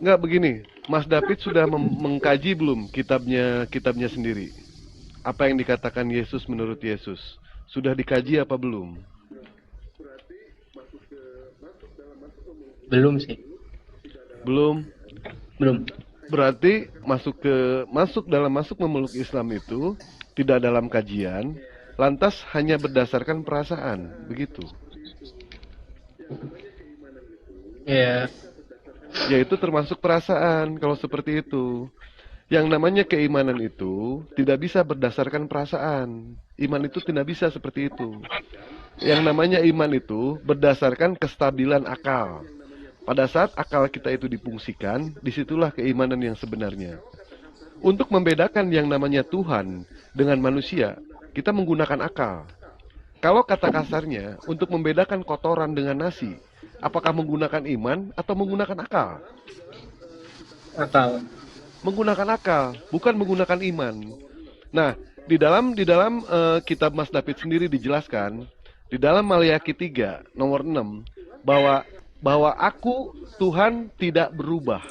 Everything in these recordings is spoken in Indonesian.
Nggak begini, Mas David sudah mengkaji belum kitabnya sendiri? Apa yang dikatakan Yesus menurut Yesus? Sudah dikaji apa belum? Belum sih. Belum. Belum. Berarti masuk memeluk Islam itu tidak dalam kajian, lantas hanya berdasarkan perasaan, begitu. Ya. Yaitu termasuk perasaan kalau seperti itu. Yang namanya keimanan itu tidak bisa berdasarkan perasaan. Iman itu tidak bisa seperti itu. Yang namanya iman itu berdasarkan kestabilan akal. Pada saat akal kita itu difungsikan, disitulah keimanan yang sebenarnya. Untuk membedakan yang namanya Tuhan dengan manusia, kita menggunakan akal. Kalau kata kasarnya, untuk membedakan kotoran dengan nasi, apakah menggunakan iman atau menggunakan akal? Akal. Menggunakan akal, bukan menggunakan iman. Nah, di dalam kitab Mas David sendiri dijelaskan di dalam Maliaki 3 nomor 6 bahwa aku Tuhan tidak berubah.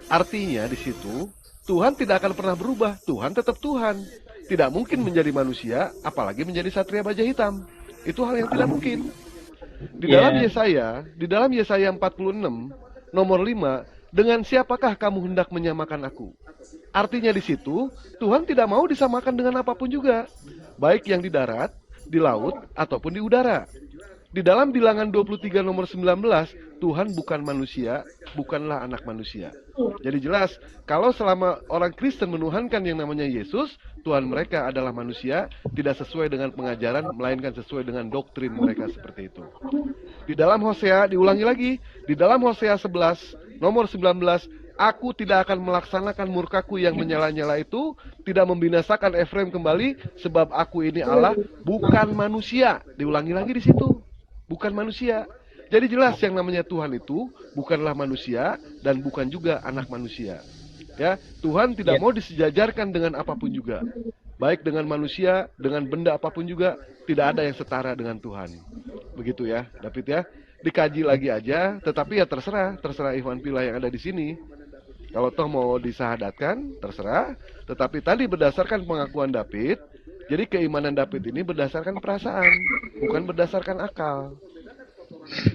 Artinya di situ Tuhan tidak akan pernah berubah. Tuhan tetap Tuhan. Tidak mungkin menjadi manusia, apalagi menjadi satria baja hitam. Itu hal yang tidak mungkin. Di dalam Yesaya 46 nomor 5, dengan siapakah kamu hendak menyamakan aku? Artinya di situ Tuhan tidak mau disamakan dengan apapun juga, baik yang di darat, di laut ataupun di udara. Di dalam Bilangan 23 nomor 19, Tuhan bukan manusia, bukanlah anak manusia. Jadi jelas, kalau selama orang Kristen menuhankan yang namanya Yesus, Tuhan mereka adalah manusia, tidak sesuai dengan pengajaran, melainkan sesuai dengan doktrin mereka seperti itu. Di dalam Hosea, diulangi lagi, di dalam Hosea 11, nomor 19, aku tidak akan melaksanakan murkaku yang menyala-nyala itu, tidak membinasakan Efraim kembali, sebab aku ini Allah, bukan manusia. Diulangi lagi di situ. Bukan manusia. Jadi jelas yang namanya Tuhan itu bukanlah manusia dan bukan juga anak manusia. Ya, Tuhan tidak mau disejajarkan dengan apapun juga. Baik dengan manusia, dengan benda apapun juga, tidak ada yang setara dengan Tuhan. Begitu ya, David ya. Dikaji lagi aja, tetapi ya terserah Ikhwan Pila yang ada di sini. Kalau toh mau disahadatkan, terserah. Tetapi tadi berdasarkan pengakuan David, jadi keimanan David ini berdasarkan perasaan, bukan berdasarkan akal.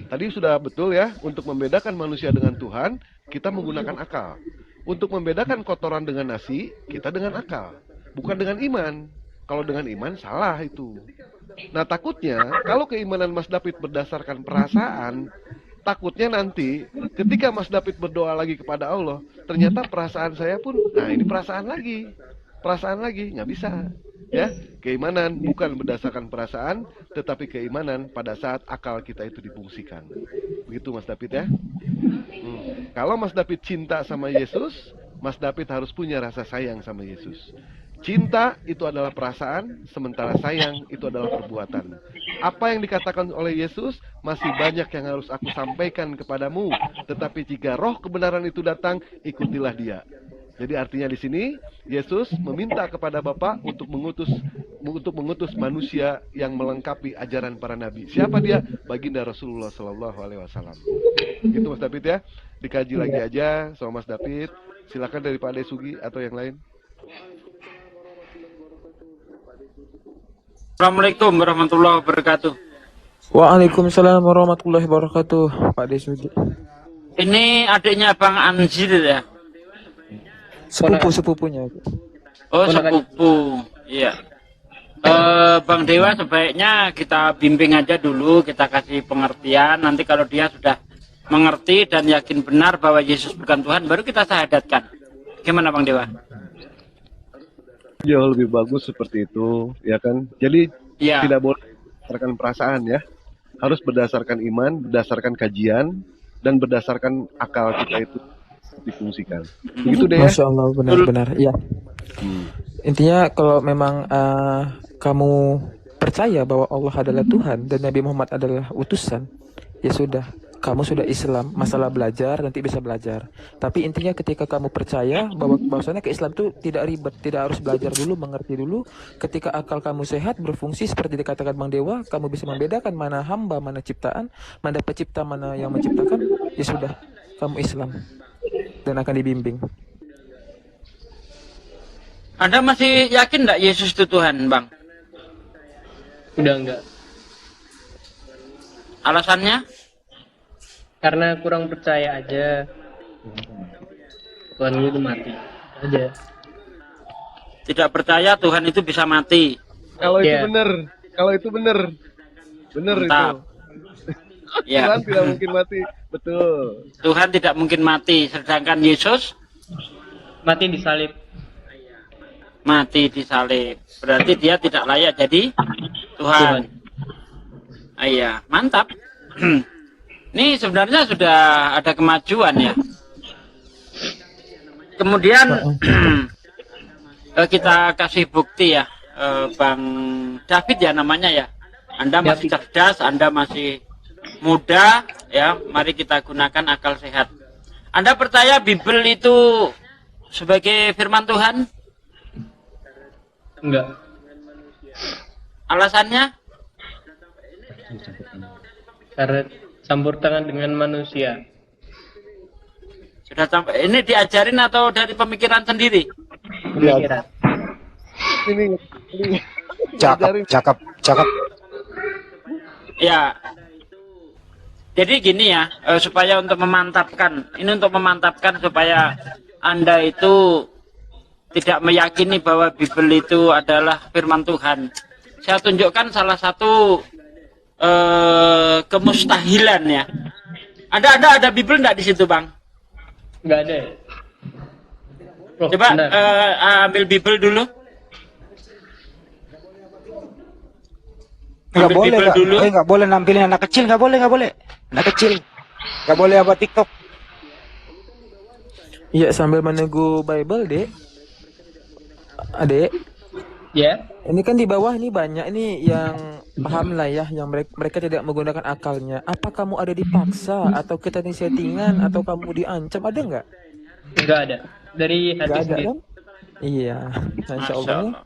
Tadi sudah betul ya, untuk membedakan manusia dengan Tuhan, kita menggunakan akal. Untuk membedakan kotoran dengan nasi, kita dengan akal, bukan dengan iman. Kalau dengan iman, salah itu. Nah takutnya, kalau keimanan Mas David berdasarkan perasaan, takutnya nanti ketika Mas David berdoa lagi kepada Allah, ternyata perasaan saya pun, nah ini perasaan lagi, nggak bisa. Ya, keimanan bukan berdasarkan perasaan, tetapi keimanan pada saat akal kita itu difungsikan. Begitu Mas David ya. Kalau Mas David cinta sama Yesus, Mas David harus punya rasa sayang sama Yesus. Cinta itu adalah perasaan, sementara sayang itu adalah perbuatan. Apa yang dikatakan oleh Yesus, masih banyak yang harus aku sampaikan kepadamu, tetapi jika roh kebenaran itu datang, ikutilah dia. Jadi artinya di sini Yesus meminta kepada Bapa untuk mengutus manusia yang melengkapi ajaran para nabi. Siapa dia? Baginda Rasulullah Sallallahu Alaihi Wasallam. Itu Mas David ya. Dikaji lagi aja sama Mas David. Silakan dari Pak Ade Sugi atau yang lain. Assalamualaikum warahmatullahi wabarakatuh. Waalaikumsalam warahmatullahi wabarakatuh, Pak Desugi. Ini adiknya Bang Anjir ya? Sepupunya. Oh, sepupu. Iya. Bang Dewa sebaiknya kita bimbing aja dulu, kita kasih pengertian. Nanti kalau dia sudah mengerti dan yakin benar bahwa Yesus bukan Tuhan, baru kita syahadatkan. Gimana Bang Dewa? Jauh lebih bagus seperti itu, ya kan? Jadi tidak boleh berdasarkan perasaan ya. Harus berdasarkan iman, berdasarkan kajian, dan berdasarkan akal kita itu difungsikan. Begitu deh ya. Masya Allah, benar-benar. Ya. Intinya kalau memang kamu percaya bahwa Allah adalah Tuhan dan Nabi Muhammad adalah utusan, ya sudah. Kamu sudah Islam, masalah belajar nanti bisa belajar. Tapi intinya ketika kamu percaya bahwasanya ke Islam itu tidak ribet, tidak harus belajar dulu, mengerti dulu. Ketika akal kamu sehat, berfungsi seperti dikatakan Bang Dewa, kamu bisa membedakan mana hamba, mana ciptaan, mana pencipta, mana yang menciptakan. Ya sudah, kamu Islam. dan akan dibimbing. Anda masih yakin nggak Yesus itu Tuhan, Bang? Udah enggak. Alasannya? Karena kurang percaya aja. Tuhan itu mati aja. Tidak percaya Tuhan itu bisa mati. Kalau itu Iya. benar, kalau itu benar, benar itu. Mantap. Ya, Tuhan tidak mungkin mati, betul. Tuhan tidak mungkin mati, sedangkan Yesus Mati disalib. mati disalib. Berarti dia tidak layak jadi Tuhan. Ah, iya, mantap. Ini sebenarnya sudah ada kemajuan ya. Kemudian kita kasih bukti ya, Bang David ya namanya ya. Anda masih cerdas, Anda masih muda ya. Mari kita gunakan akal sehat. Anda percaya Bible itu sebagai firman Tuhan? Enggak. Alasannya? Karena campur tangan dengan manusia. Sudah sampai ini diajarin atau dari pemikiran sendiri? Pemikiran. Ini Cakep. Ya. Jadi gini ya, supaya untuk memantapkan, ini untuk memantapkan supaya Anda itu tidak meyakini bahwa Bible itu adalah firman Tuhan. Saya tunjukkan salah satu kemustahilan ya. Ada Bible enggak di situ, Bang? Enggak ada. Ya? Oh, Coba benar. ambil Bible dulu. Nggak Ambil boleh, Bible dulu. nggak boleh nampilin anak kecil, nggak boleh. Anak kecil, nggak boleh buat TikTok. Iya, sambil menunggu Bible, Dek. Adek, Ya. ini kan di bawah ini banyak ini yang paham lah ya, yang mereka tidak menggunakan akalnya. Apa kamu ada dipaksa atau kita di settingan atau kamu diancam, ada nggak? Enggak ada. Dari hati Nggak ada sendiri. kan? Iya, Masya Masya Allah. Allah.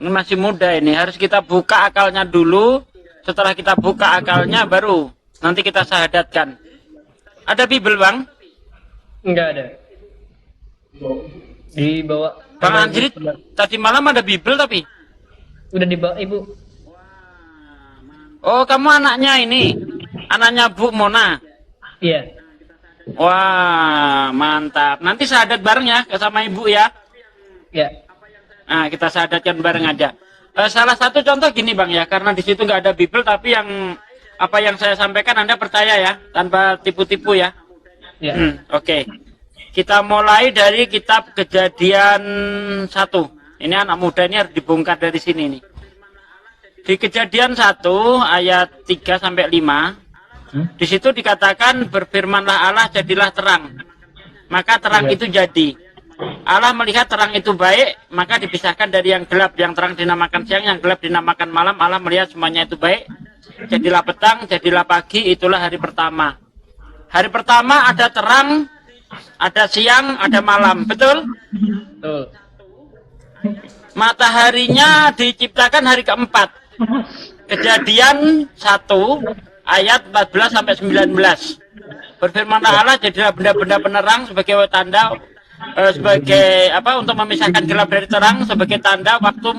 Ini masih muda ini, harus kita buka akalnya dulu. Setelah kita buka akalnya, baru nanti kita syahadatkan. Ada Bible, Bang? Enggak ada. Dibawa. Bang Anjrit, tadi malam ada Bible tapi. Udah dibawa Ibu. Oh, kamu anaknya ini. Anaknya Bu Mona. Iya. Wah, mantap. Nanti syahadat bareng ya sama Ibu ya. Ya. Nah, kita syahadatkan bareng aja. Salah satu contoh gini Bang ya, karena di situ nggak ada Bible, tapi yang apa yang saya sampaikan Anda percaya ya, tanpa tipu-tipu ya. Ya. Oke. Kita mulai dari kitab Kejadian 1. Ini anak muda ini harus dibongkar dari sini nih. Di Kejadian 1 ayat 3 sampai 5, di situ dikatakan berfirmanlah Allah jadilah terang. Maka terang itu jadi. Allah melihat terang itu baik, maka dipisahkan dari yang gelap. Yang terang dinamakan siang, yang gelap dinamakan malam. Allah melihat semuanya itu baik. Jadilah petang, jadilah pagi, itulah hari pertama. Hari pertama ada terang, ada siang, ada malam. Betul? Betul. Mataharinya diciptakan hari keempat. Kejadian 1 ayat 14 sampai 19. Berfirmanlah Allah jadilah benda-benda penerang sebagai tanda sebagai apa untuk memisahkan gelap dari terang, sebagai tanda waktu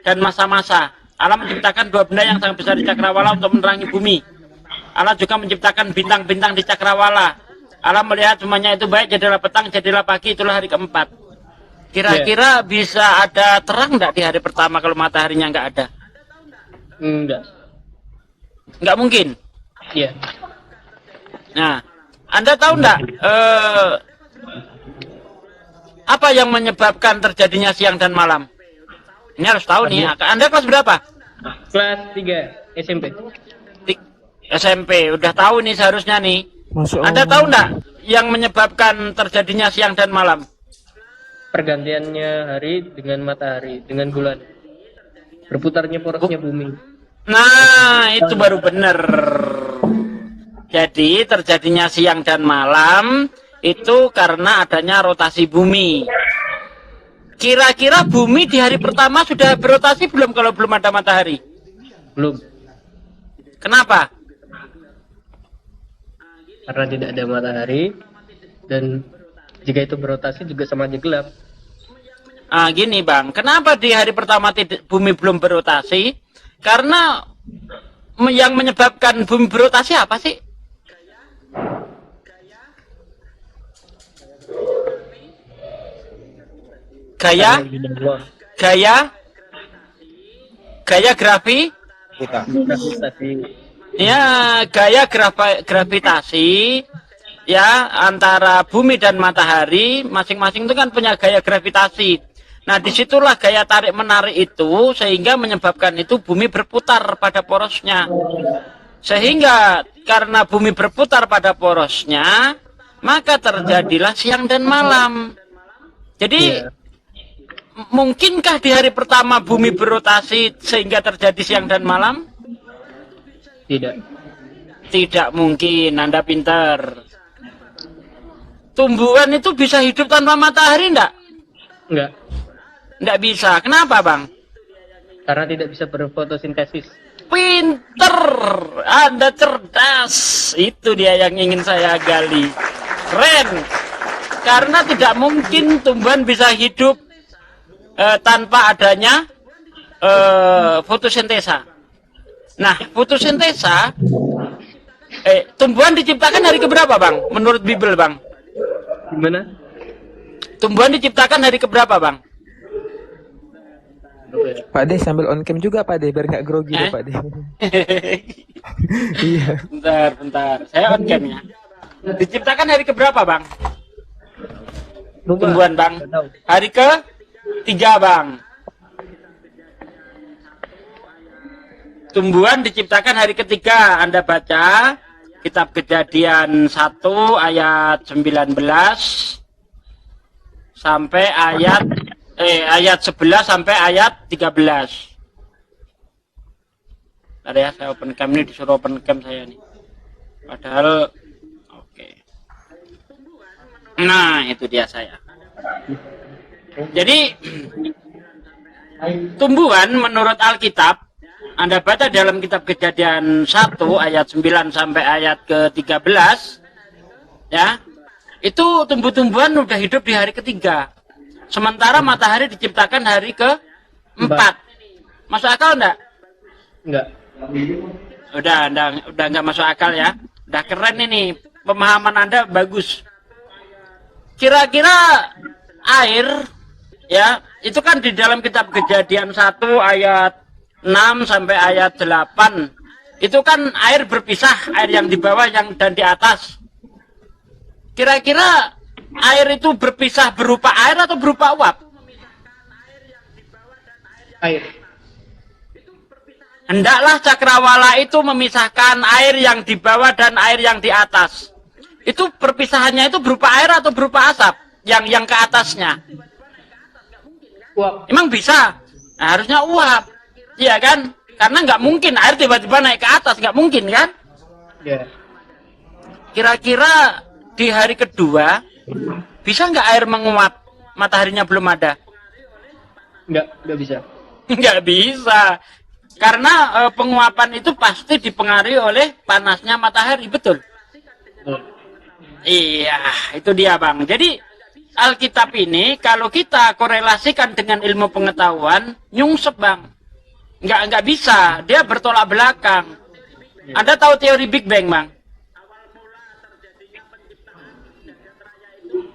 dan masa-masa. Allah menciptakan dua benda yang sangat besar di cakrawala untuk menerangi bumi. Allah juga menciptakan bintang-bintang di cakrawala. Allah melihat semuanya itu baik, jadilah petang, jadilah pagi, itulah hari keempat. Kira-kira bisa ada terang enggak di hari pertama kalau mataharinya enggak ada? Enggak. Enggak mungkin. Iya. Nah, Anda tahu enggak apa yang menyebabkan terjadinya siang dan malam? Ini harus tahu nih. Anda kelas berapa? Kelas 3 SMP. SMP. Udah tahu nih seharusnya nih. Masya Anda Allah. tahu enggak yang menyebabkan terjadinya siang dan malam? Pergantiannya hari dengan matahari, dengan bulan. Berputarnya porosnya bumi. Nah, itu baru benar. Jadi terjadinya siang dan malam itu karena adanya rotasi bumi. Kira-kira bumi di hari pertama sudah berotasi belum kalau belum ada matahari? Belum. Kenapa? Karena tidak ada matahari dan Jika itu berotasi juga sama aja gelap. Ah, gini Bang, kenapa di hari pertama bumi belum berotasi? Karena yang menyebabkan bumi berotasi apa sih? Gaya Kita. Gravitasi. ya gaya gravitasi ya antara bumi dan matahari masing-masing itu kan punya gaya gravitasi. Nah, disitulah gaya tarik menarik itu sehingga menyebabkan itu bumi berputar pada porosnya. Sehingga karena bumi berputar pada porosnya, maka terjadilah siang dan malam. Jadi mungkinkah di hari pertama bumi berotasi sehingga terjadi siang dan malam? Tidak. Tidak mungkin, Anda pintar. Tumbuhan itu bisa hidup tanpa matahari enggak? Enggak. Enggak bisa. Kenapa, Bang? Karena tidak bisa berfotosintesis. Pinter, Anda cerdas. Itu dia yang ingin saya gali. Keren. Karena tidak mungkin tumbuhan bisa hidup tanpa adanya fotosintesa. Nah, fotosintesa, tumbuhan diciptakan hari keberapa, Bang? Menurut Bible, Bang? Gimana? Tumbuhan diciptakan hari keberapa, Bang? Oke. Pak De sambil on cam juga Pak De, biar nggak grogi deh Pak De. Iya. Bentar. Saya on cam-nya. Diciptakan hari keberapa, Bang? Lupa. Tumbuhan, Bang. Nggak tahu. Hari ke-3, Bang. Tumbuhan diciptakan hari ketiga. Anda baca kitab Kejadian 1 ayat 19 sampai ayat 11 sampai ayat 13. Ada ya, saya open cam ini, disuruh open cam saya nih. Padahal oke. Nah, itu dia saya. Jadi tumbuhan menurut Alkitab, Anda baca dalam kitab Kejadian 1 ayat 9 sampai ayat ke-13 ya. Itu tumbuh-tumbuhan udah hidup di hari ketiga. Sementara matahari diciptakan hari ke-4. Masuk akal enggak? Enggak. Udah enggak masuk akal ya. Udah keren ini. Pemahaman Anda bagus. Kira-kira air ya, itu kan di dalam kitab Kejadian 1 ayat 6 sampai ayat 8. Itu kan air berpisah, air yang di bawah dan di atas. Kira-kira air itu berpisah berupa air atau berupa uap? Air. Hendaklah cakrawala itu memisahkan air yang di bawah dan air yang di atas. Itu perpisahannya itu berupa air atau berupa asap? Yang ke atasnya. Uap. Emang bisa? Nah, harusnya uap. Iya kan? Karena nggak mungkin air tiba-tiba naik ke atas. Nggak mungkin kan? Ya. Kira-kira di hari kedua, bisa nggak air menguap? Mataharinya belum ada. Enggak bisa. Nggak bisa. Karena penguapan itu pasti dipengaruhi oleh panasnya matahari, betul? Betul. Iya, itu dia, Bang. Jadi Alkitab ini kalau kita korelasikan dengan ilmu pengetahuan, nyungsep, Bang. Nggak bisa, dia bertolak belakang. Anda tahu teori Big Bang, Bang?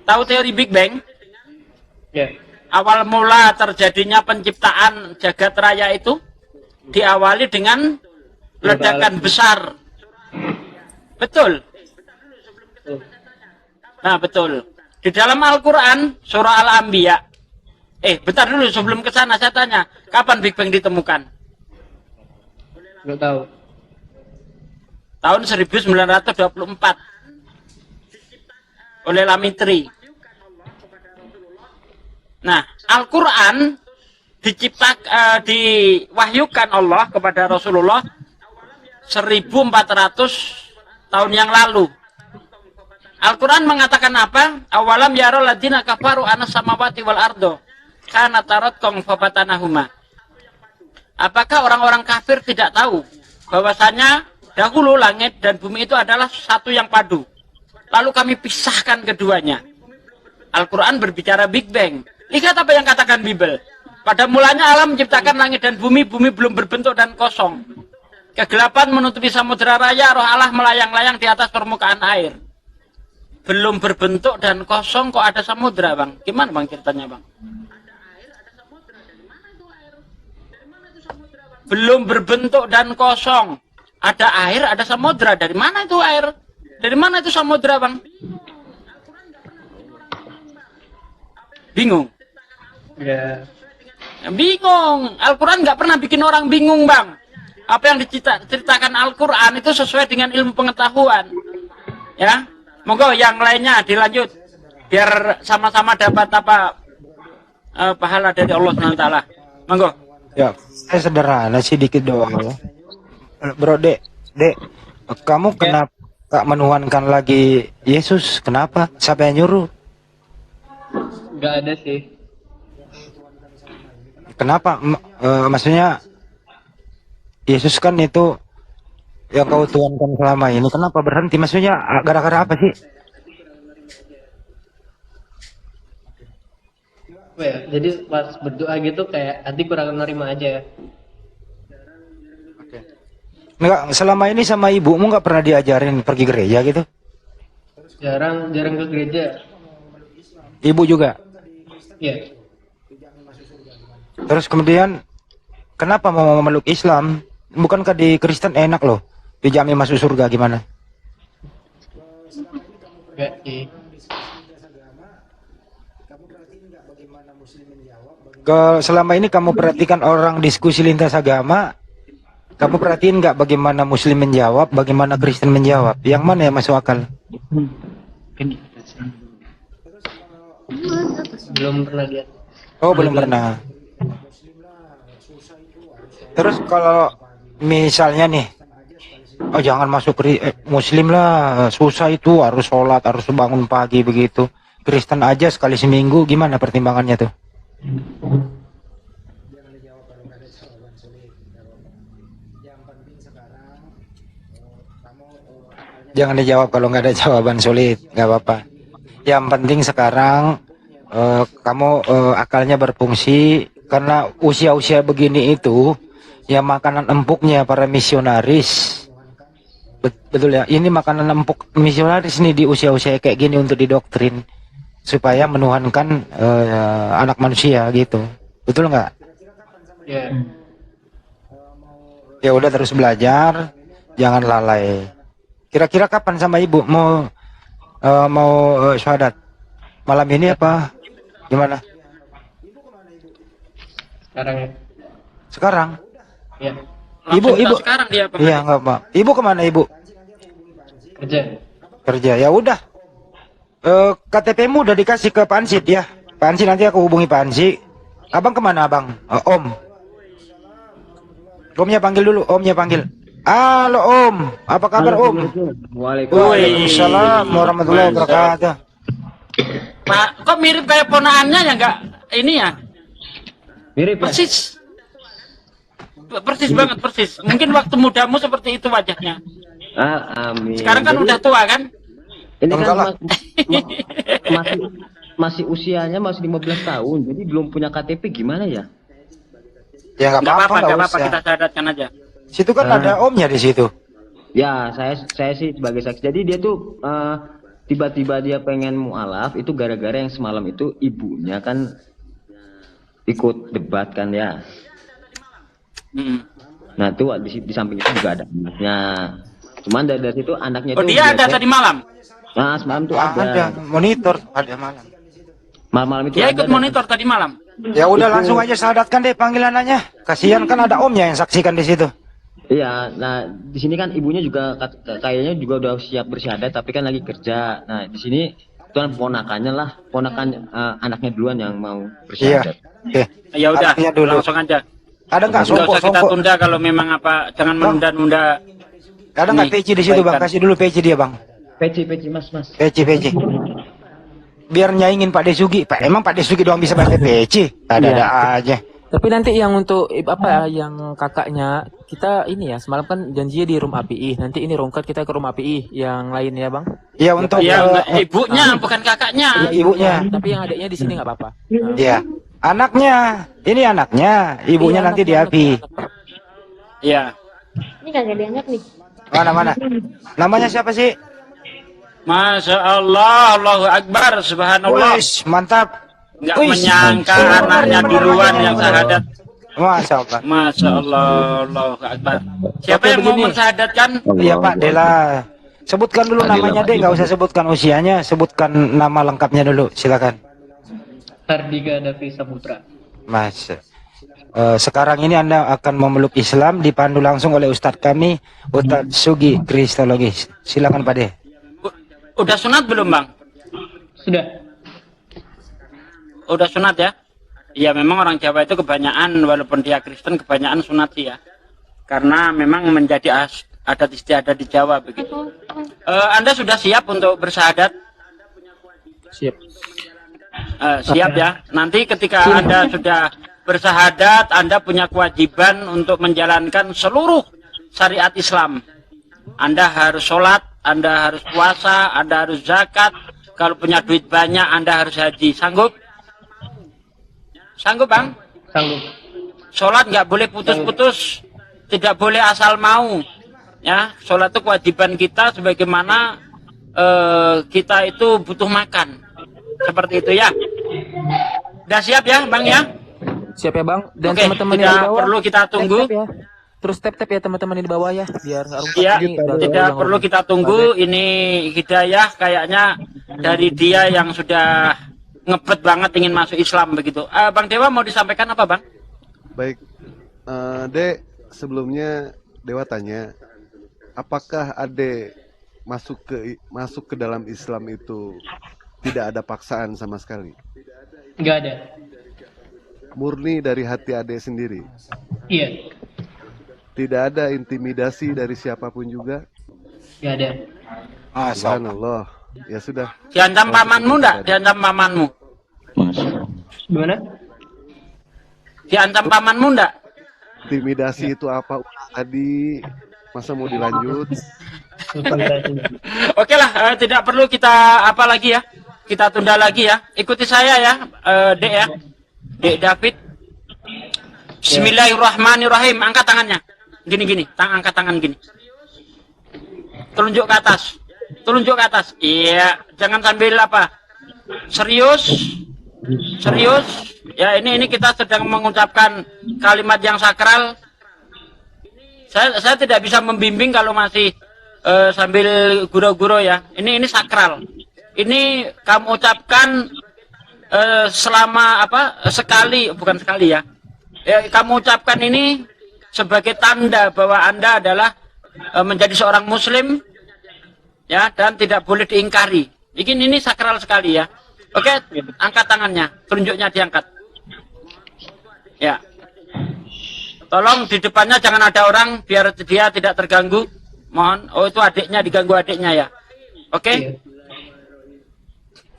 Tahu teori Big Bang? Ya. Awal mula terjadinya penciptaan jagat raya itu diawali dengan ledakan besar. Betul? Betul. Nah, betul. Di dalam Al-Quran, surah Al-Anbiya. Bentar dulu, sebelum ke sana saya tanya, kapan Big Bang ditemukan? Enggak tahu. Tahun 1924 oleh Lamitri. Nah, Al-Quran diwahyukan Allah kepada Rasulullah 1400 tahun yang lalu. Al-Quran mengatakan apa? Awalam yarol ladina kafaru anas samawati wal ardo kana taratkum fafatanahuma. Apakah orang-orang kafir tidak tahu bahwasanya dahulu langit dan bumi itu adalah satu yang padu. Lalu kami pisahkan keduanya. Al-Quran berbicara Big Bang. Lihat apa yang katakan Bible. Pada mulanya Allah menciptakan langit dan bumi belum berbentuk dan kosong. Kegelapan menutupi samudera raya, roh Allah melayang-layang di atas permukaan air. Belum berbentuk dan kosong kok ada samudera, Bang. Gimana Bang ceritanya, Bang? Belum berbentuk dan kosong. Ada air, ada samudera. Dari mana itu air? Dari mana itu samudera, Bang? Bingung? Ya. Bingung. Al-Quran nggak pernah bikin orang bingung, Bang. Apa yang diceritakan Al-Quran itu sesuai dengan ilmu pengetahuan. Ya, monggo yang lainnya dilanjut. Biar sama-sama dapat pahala dari Allah SWT. Monggo. Ya, saya sederhana sih dikit doang. Bro, Dek, kamu kenapa gak menuhankan lagi Yesus? Kenapa? Siapa yang nyuruh? Nggak ada sih. Kenapa? Maksudnya Yesus kan itu yang kau tuhankan selama ini. Kenapa berhenti? Maksudnya gara-gara apa sih? Apa ya? Jadi pas berdoa gitu kayak hati kurang menerima aja. Enggak, selama ini sama ibumu nggak pernah diajarin pergi gereja gitu? Jarang ke gereja. Ibu juga. Ya. Terus kemudian kenapa mau memeluk Islam? Bukankah di Kristen enak loh? Dijamin masuk surga gimana? Enggak sih. Selama ini kamu perhatikan orang diskusi lintas agama, kamu perhatiin nggak bagaimana Muslim menjawab, bagaimana Kristen menjawab? Yang mana yang masuk akal? Belum pernah lihat. Oh, belum pernah. Terus kalau misalnya nih, oh jangan masuk Muslim lah, susah itu, harus sholat, harus bangun pagi begitu. Kristen aja sekali seminggu, gimana pertimbangannya tuh? Jangan dijawab kalau nggak ada jawaban sulit, nggak apa-apa. Yang penting sekarang kamu akalnya berfungsi, karena usia-usia begini itu ya makanan empuknya para misionaris. Betul ya, ini makanan empuk misionaris nih di usia-usia kayak gini untuk didoktrin supaya menuhankan anak manusia gitu. Betul nggak? Ya. Ya udah terus belajar, jangan lalai. Kira-kira kapan sama ibu mau syahadat? Malam ini apa? Gimana? Sekarang ya. Sekarang? Ya. Ibu. Sekarang dia apa? Iya nggak apa. Ibu kemana ibu? Kerja. Kerja. Ya udah. KTP-mu udah dikasih ke Pansit ya. Pansit nanti aku hubungi Pansit. Abang kemana abang? Om. Omnya panggil dulu. Omnya panggil. Halo Om. Apa kabar Om? Waalaikumsalam warahmatullahi wabarakatuh. Pak, kok mirip kayak ponaannya ya nggak? Ini ya? Mirip ya? Persis. Persis banget, persis. Mungkin waktu mudamu seperti itu wajahnya. Amin. Sekarang kan udah tua kan? Ini kan Enggak lah. masih usianya masih 15 tahun, jadi belum punya KTP gimana ya? Ya nggak Nggak apa-apa, apa-apa, nggak kita usah. syahadatkan aja. Situ kan ada omnya di situ. Ya, saya sih sebagai saksi. Jadi dia tuh tiba-tiba dia pengen mualaf itu gara-gara yang semalam itu ibunya kan ikut debat kan ya. Hmm. Nah, itu di samping itu juga ada anaknya. Cuman dari situ anaknya Oh, itu dia ada tadi malam. Nah, semalam tuh Ada ada. monitor, ada malam. Malam-malam itu Dia ada. ikut monitor tadi malam. Ya udah langsung aja syahadatkan deh panggilan anaknya. Kasihan kan ada omnya yang saksikan di situ. Iya, nah di sini kan ibunya juga kayaknya juga udah siap bersyahadat tapi kan lagi kerja. Nah, di sini itu kan ponakannya lah, ponakan anaknya duluan yang mau Iya. bersyahadat. Oke. Ya udah, Anaknya dulu. langsung aja. Ada nggak Nggak usah kita songkok? tunda kalau memang apa, jangan menunda-nunda. Ada nggak Nih, peci di situ bang? baikkan. Kasih dulu peci dia bang. Peci mas. Peci. Biar nyaingin Pak Desugi. Pak emang Pak Desugi doang bisa pakai peci? Ada Iya. aja. Tapi nanti yang untuk apa ya, yang kakaknya kita ini ya semalam kan janjinya di room API. Nanti ini rongkat kita ke room API yang lain ya bang. Ya untuk Yang ibunya bukan kakaknya. ibunya. Tapi yang adiknya di sini nggak apa-apa. Ya. Anaknya. Ini anaknya. Ibunya Iya, nanti di anaknya, API. Iya. Ini kagak diangkat nih. Mana? Namanya siapa sih? Masya Allah, Allahu Akbar, subhanallah. Wih, mantap. Nggak Wih. menyangka anaknya duluan yang syahadat. Masya Allah. Masya Allah, Allahu Akbar. Siapa Oke, yang mau begini. mensyahadatkan? Iya Pak Dela. Sebutkan dulu namanya deh, nggak usah sebutkan usianya, sebutkan nama lengkapnya dulu, silakan. Hardika Davi Saputra. Mas. Sekarang ini Anda akan memeluk Islam dipandu langsung oleh Ustadz kami, Ustadz Sugi Kristologis. Silakan Pak De. Udah sunat belum bang? Sudah. Udah sunat ya? Iya memang orang Jawa itu kebanyakan, walaupun dia Kristen kebanyakan sunat sih ya. Karena memang menjadi adat istiadat di Jawa begitu. Anda sudah siap untuk bersyahadat? Siap. Siap ya. Nanti ketika Anda sudah bersyahadat, Anda punya kewajiban untuk menjalankan seluruh syariat Islam. Anda harus sholat, Anda harus puasa, Anda harus zakat. Kalau punya duit banyak, Anda harus haji. Sanggup? Sanggup bang? Sanggup. Sholat nggak boleh putus-putus, tidak boleh asal mau. Ya, sholat itu kewajiban kita sebagaimana kita itu butuh makan. Seperti itu ya. Udah siap ya bang ya? Siap ya bang. Dan Oke, teman-teman tidak yang di bawah perlu kita tunggu. tap-tap ya. Terus tap ya teman-teman yang di bawah ya, biar nggak rungkat. Iya, Ini udah tidak ulang perlu lagi. kita tunggu. Ini hidayah kayaknya dari dia yang sudah ngebet banget ingin masuk Islam begitu. Bang Dewa mau disampaikan apa bang? Baik, Dek, sebelumnya Dewa tanya, apakah Ade masuk ke dalam Islam itu tidak ada paksaan sama sekali? Nggak ada. Murni dari hati Ade sendiri. Iya. Tidak ada intimidasi dari siapapun juga. Nggak ada. Masya Allah. Subhanallah. Ya sudah. Diancam pamanmu enggak? Diancam pamanmu? Gimana? Diancam pamanmu enggak? Intimidasi itu apa tadi? Masa mau dilanjut? Oke lah, tidak perlu kita apa lagi ya. Kita tunda lagi ya. Ikuti saya ya, Dek ya. Dek David. Bismillahirrahmanirrahim. Angkat tangannya. Gini. Angkat tangan gini. Telunjuk ke atas. Telunjuk ke atas. Iya, jangan sambil apa? Serius. Ya, ini kita sedang mengucapkan kalimat yang sakral. Saya tidak bisa membimbing kalau masih sambil guro-guro ya. Ini sakral. Ini kamu ucapkan selama apa? Bukan sekali ya. Kamu ucapkan ini sebagai tanda bahwa Anda adalah menjadi seorang muslim ya, dan tidak boleh diingkari. Ini sakral sekali ya. Oke, angkat tangannya, telunjuknya diangkat. Ya. Tolong di depannya jangan ada orang biar dia tidak terganggu. Mohon. Oh, itu adiknya, diganggu adiknya ya. Oke?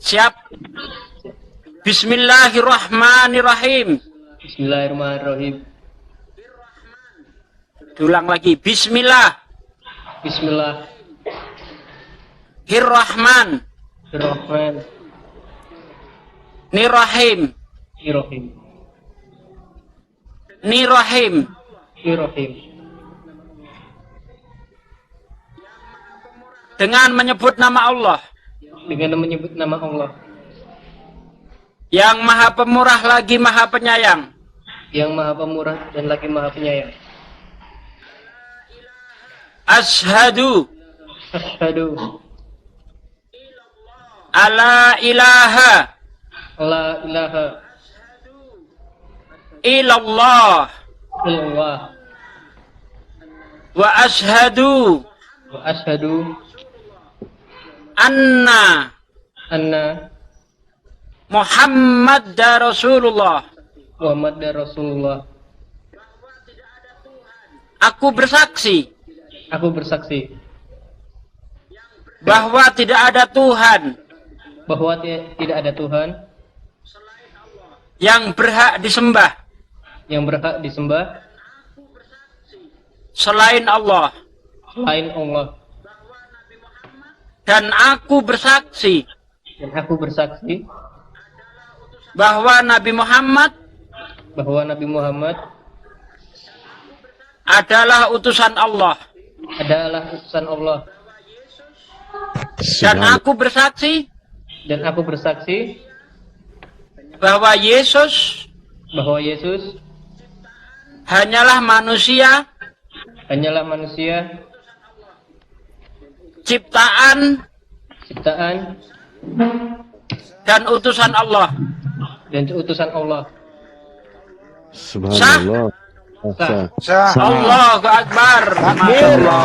Siap. Bismillahirrahmanirrahim. Bismillahirrahmanirrahim. Diulang lagi. Bismillah. Bismillah. Hirrahman. Rahman. Nirrahim. Irrahim. Nirrahim. Irrahim. Dengan menyebut nama Allah Dengan menyebut nama Allah yang maha pemurah lagi maha penyayang. yang maha pemurah dan lagi maha penyayang. Ashhadu Asyhadu alla ilaha la ilaha illallah illallah wa ashhadu wa asyhadu anna anna Muhammad Rasulullah. Muhammad Rasulullah. Aku bersaksi Aku bersaksi bahwa tidak ada Tuhan bahwa tidak ada Tuhan yang berhak disembah yang berhak disembah selain Allah. selain Allah. Dan aku bersaksi Dan aku bersaksi bahwa Nabi Muhammad bahwa Nabi Muhammad adalah utusan Allah. adalah utusan Allah. Dan aku bersaksi Dan aku bersaksi bahwa Yesus bahwa Yesus hanyalah manusia hanyalah manusia ciptaan ciptaan dan utusan Allah. dan utusan Allah. Subhanallah. Sah. Sah. Allahu Akbar. Masya Allah.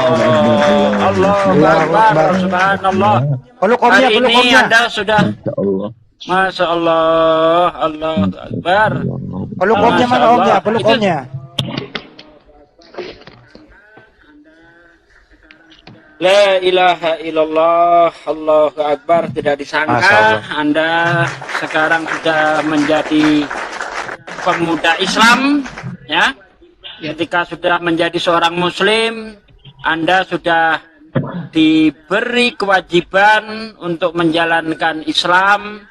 Allahu Akbar. Subhanallah. Peluk omnya, Hari peluk ini omnya. Anda sudah Masya Allah. Allahu Akbar. Peluk omnya, mana omnya? Peluk Itu- omnya. La ilaha illallah, Allahu Akbar. Tidak Masya disangka Allah. Anda sekarang sudah menjadi pemuda Islam, ya. Ketika sudah menjadi seorang Muslim, Anda sudah diberi kewajiban untuk menjalankan Islam,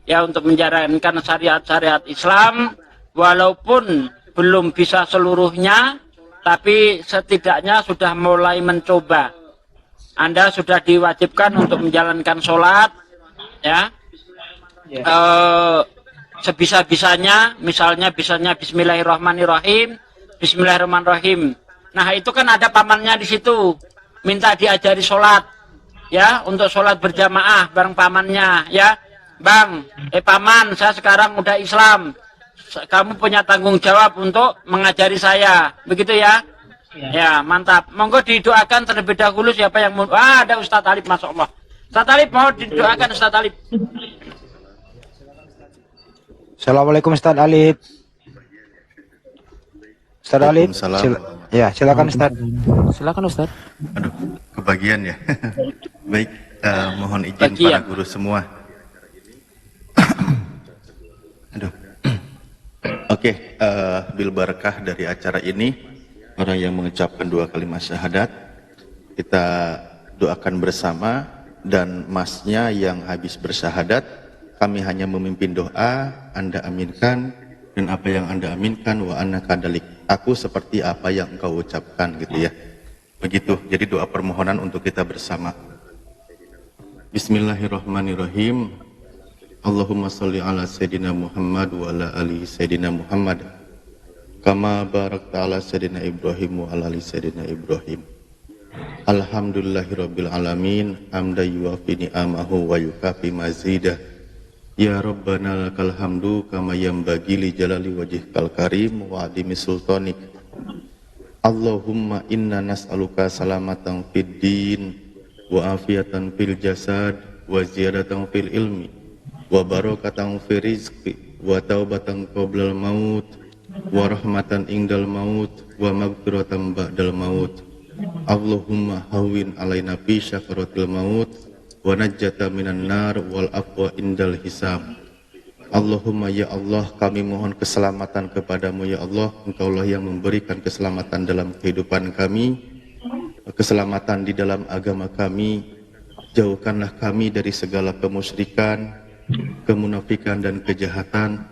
ya, untuk menjalankan syariat-syariat Islam, walaupun belum bisa seluruhnya, tapi setidaknya sudah mulai mencoba. Anda sudah diwajibkan untuk menjalankan sholat, ya, Ya. sebisa-bisanya, misalnya Bismillahirrahmanirrahim, Bismillahirrahmanirrahim. Nah, itu kan ada pamannya di situ, minta diajari sholat, ya, untuk sholat berjamaah bareng pamannya, ya, Bang, paman, saya sekarang udah Islam, kamu punya tanggung jawab untuk mengajari saya, begitu ya? Ya, mantap. Monggo didoakan terlebih dahulu siapa yang mau. Ada Ustadz Alif, Masya Allah. Ustadz Alif, mau didoakan Ustadz Alif. Assalamualaikum Ustaz Alif. Ustaz Alif. Waalaikumsalam. Ya, silakan Ustaz. Silakan Ustaz. Aduh, kebagian ya. Baik, mohon izin Bagian. para guru semua. Aduh. Oke, bil barakah dari acara ini, orang yang mengucapkan 2 kalimat syahadat, kita doakan bersama, dan masnya yang habis bersyahadat, kami hanya memimpin doa, Anda aminkan, dan apa yang Anda aminkan, wa anna kadalik. Aku seperti apa yang engkau ucapkan, gitu ya. Begitu, jadi doa permohonan untuk kita bersama. Bismillahirrahmanirrahim. Allahumma salli ala Sayyidina Muhammad wa ala ali Sayyidina Muhammad. Kama barakta ala Sayyidina Ibrahim wa ala ali Sayyidina Ibrahim. Alhamdulillahirabbil alamin, hamda yuwafi ni'amahu wa yukafi mazidah. Ya Rabbana lakal hamdu kama yanbaghi li jalali wajhikal karim wa adimi sultanik. Allahumma inna nas'aluka salamatan fid din wa afiatan fil jasad wa ziyadatan fil ilmi wa barakatan fil rizqi wa taubatan qoblal maut wa rahmatan indal maut wa maghfiratan ba'dal maut. Allahumma hawwin alaina fi syakaratil maut wa najjata minan nar wal afwa indal hisab. Allahumma ya Allah, kami mohon keselamatan kepadamu ya Allah. Engkaulah yang memberikan keselamatan dalam kehidupan kami, keselamatan di dalam agama kami. Jauhkanlah kami dari segala kemusyrikan, kemunafikan dan kejahatan.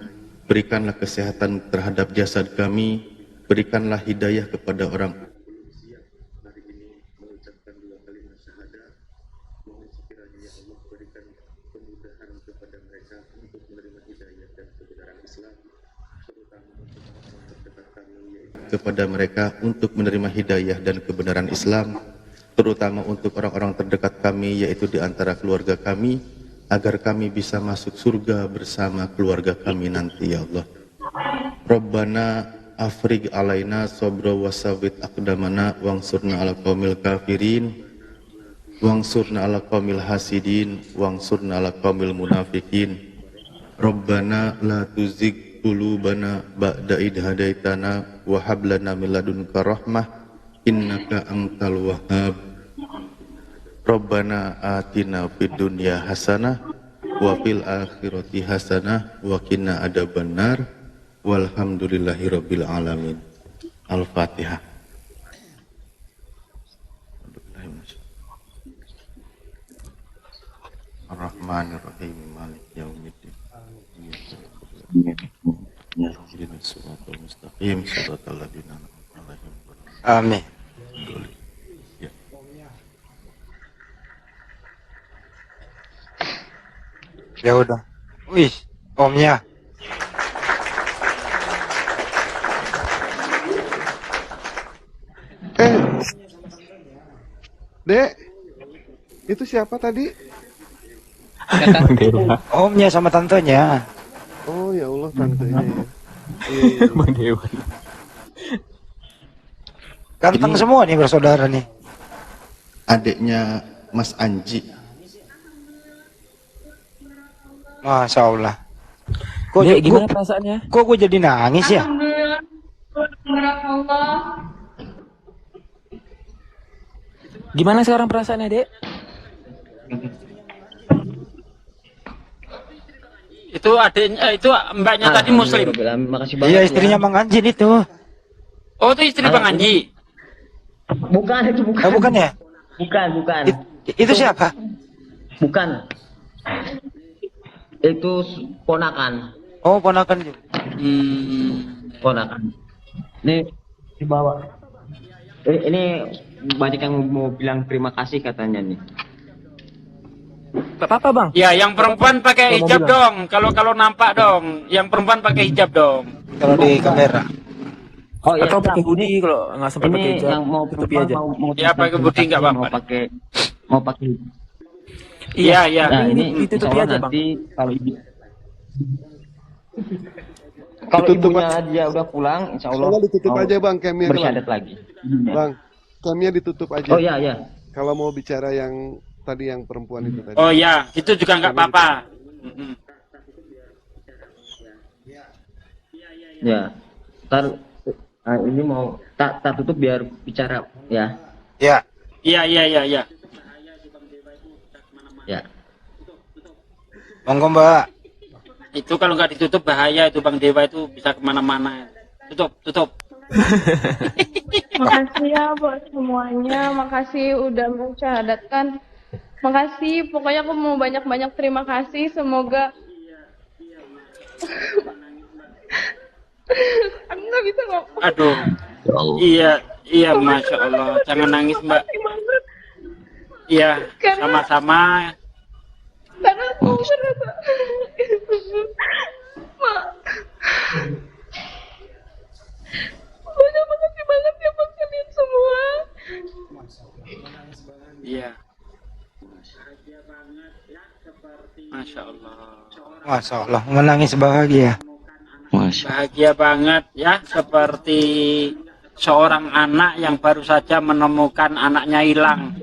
Berikanlah kesehatan terhadap jasad kami, berikanlah hidayah kepada orang. Kepada mereka untuk menerima hidayah dan kebenaran Islam, terutama untuk orang-orang terdekat kami, yaitu di antara keluarga kami, agar kami bisa masuk surga bersama keluarga kami nanti ya Allah. Rabbana afrig alaina sabra wasawit aqdamana wangsurna ala qaumil kafirin wangsurna ala qaumil hasidin wangsurna ala qaumil munafikin. Rabbana la tuzigh qulubana ba'da id hadaitana wa hab lana min ladunka rahmah innaka antal wahhab. Rabbana atina fid dunya hasanah wa fil akhirati hasanah wa qina adzabannar. walhamdulillahirabbil alamin. Al-Fatihah. Ar-Rahmanir-Rahim, Maliki yaumiddin. Ihdinas siratal mustaqim, siratal ladzina an'amta 'alaihim. Amin. Ya. Ya udah. Wih, omnya. Dek, itu siapa tadi? Bang Dewa. Omnya sama tantenya. Oh ya Allah, tantenya ya. Iya, iya. Bang Dewa. Ganteng semua nih bersaudara nih. Adiknya Mas Anji. Masya Allah. Dek, gimana perasaannya? Kok gue jadi nangis ya? Gimana sekarang perasaannya, Dek? Itu adiknya, itu mbaknya tadi muslim. Makasih banget. Iya, istrinya Mang Anjin itu. Oh, itu istri Bang Anji. Bukan, itu bukan. Bukan ya? Bukan. Itu siapa? Bukan. Itu ponakan. Oh, ponakan juga. Ponakan. Ini dibawa. Ini banyak yang mau bilang terima kasih katanya nih. Apa, Bang? Ya, yang perempuan pakai hijab dong. Kalau nampak dong. Yang perempuan pakai hijab dong. Kalau di kamera. Oh iya. Atau pakai hoodie kalau nggak sempat pakai Ini hijab. yang mau Tutupi perempuan aja. mau Ya, pakai hoodie nggak apa-apa. Mau pakai. Iya, iya. Nah, ini ini ditutupi insya Allah aja, Bang. nanti kalau ibunya dia udah pulang, insya Allah Soalnya ditutup mau aja Bang, camnya bersyahadat lagi. Bang, camnya ditutup aja. Oh iya iya. Kalau mau bicara yang tadi yang perempuan itu tadi. Oh ya, itu juga nggak apa-apa. Ya. Ntar ini mau tak tutup biar bicara ya. Ya. Iya, iya, iya, iya. Ya. Monggo Mbak. Itu kalau nggak ditutup bahaya itu Bang Dewa itu bisa kemana-mana. Tutup. Makasih ya buat semuanya. Makasih udah mensyahadatkan. Makasih. Pokoknya aku mau banyak-banyak terima kasih. Semoga aku nggak bisa ngomong. Aduh. Iya, Masya Allah. Jangan nangis, Mbak. Iya, sama-sama. Karena aku merasa banyak makasih banget ya buat kalian semua. Iya. Masya Allah. Masya Allah, menangis bahagia. Bahagia banget ya, seperti seorang anak yang baru saja menemukan anaknya hilang.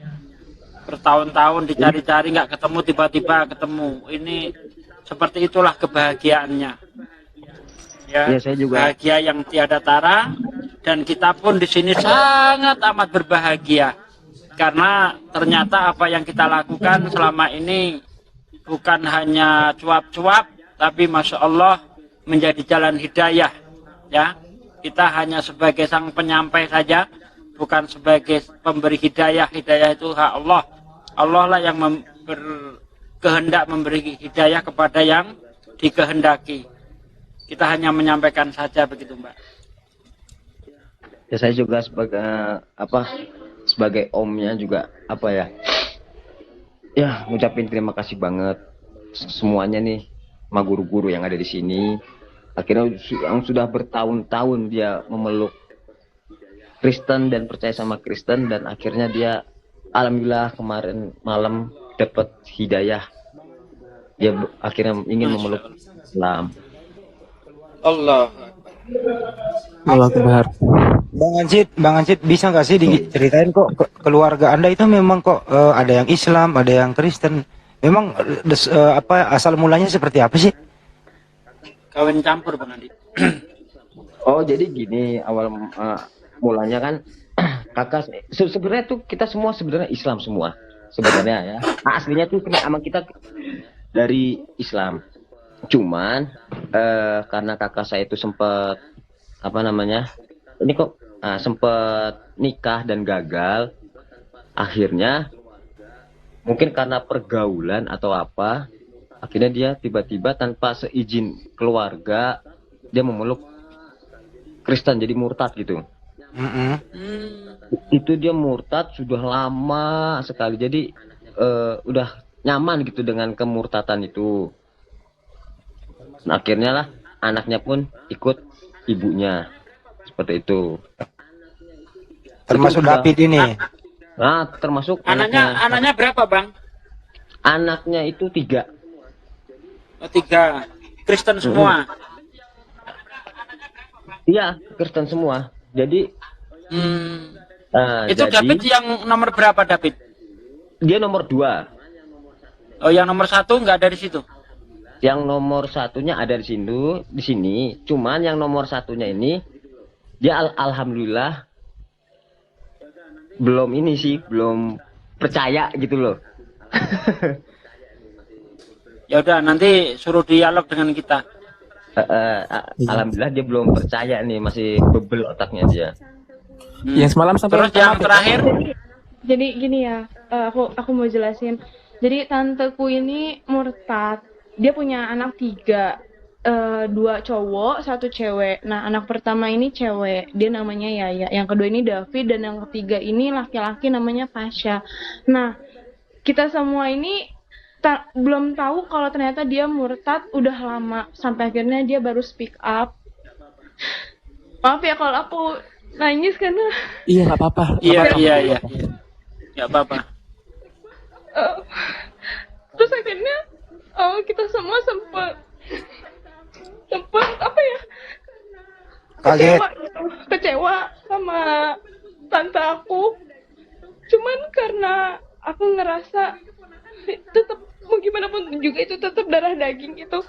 Bertahun-tahun dicari-cari nggak ketemu, tiba-tiba ketemu. Ini seperti itulah kebahagiaannya. Ya, Saya juga. bahagia yang tiada tara, dan kita pun di sini sangat amat berbahagia karena ternyata apa yang kita lakukan selama ini bukan hanya cuap-cuap, tapi Masya Allah menjadi jalan hidayah. Ya, kita hanya sebagai sang penyampai saja, bukan sebagai pemberi hidayah. Hidayah itu hak Allah. Allah lah yang berkehendak memberi hidayah kepada yang dikehendaki. Kita hanya menyampaikan saja begitu, Mbak. Ya saya juga sebagai omnya juga ya ngucapin terima kasih banget semuanya nih sama guru-guru yang ada di sini. Akhirnya yang sudah bertahun-tahun dia memeluk Kristen dan percaya sama Kristen, dan akhirnya dia alhamdulillah kemarin malam dapat hidayah. Dia akhirnya ingin memeluk Islam. Allah. Allah Akbar. Bang Anjit bisa nggak sih diceritain kok keluarga Anda itu memang kok ada yang Islam, ada yang Kristen. Memang asal mulanya seperti apa sih? Kawin campur, Bang Andi. Oh jadi gini, awal mulanya kan kakak sebenarnya tuh kita semua sebenarnya Islam semua sebenarnya ya. Aslinya tuh emang kita dari Islam. Cuman karena kakak saya itu sempat apa namanya, ini kok sempat nikah dan gagal, akhirnya mungkin karena pergaulan atau apa, akhirnya dia tiba-tiba tanpa seizin keluarga dia memeluk Kristen, jadi murtad gitu. Itu dia murtad sudah lama sekali, jadi udah nyaman gitu dengan kemurtatan itu. Nah, akhirnya lah anaknya pun ikut ibunya seperti itu. Termasuk Itu udah- David ini. Nah, termasuk Anaknya berapa, Bang? anaknya itu 3. Oh, 3. Kristen semua. Iya, Kristen semua. Jadi Itu jadi David yang nomor berapa, David? dia nomor 2. Oh, yang nomor 1 nggak ada di situ. Yang nomor satunya ada di sini. Cuman yang nomor satunya ini dia alhamdulillah belum percaya gitu loh. Ya udah, nanti suruh dialog dengan kita. Alhamdulillah dia belum percaya nih, masih bebel otaknya dia. Yang semalam sampai Terus yang terakhir, Jadi gini ya, aku mau jelasin. Jadi tanteku ini murtad. Dia punya anak 3, 2 cowok, 1 cewek. Nah, anak pertama ini cewek, dia namanya Yaya. Yang kedua ini David, dan yang ketiga ini laki-laki namanya Fasya. Nah, kita semua ini belum tahu kalau ternyata dia murtad udah lama, sampai akhirnya dia baru speak up. Maaf ya kalau aku nangis karena Iya, nggak apa-apa. iya. Nggak apa-apa. terus akhirnya kita semua sempat apa ya, Kaget. kecewa sama tante aku. Cuman karena aku ngerasa tetap mau gimana pun juga itu tetap darah daging gitu.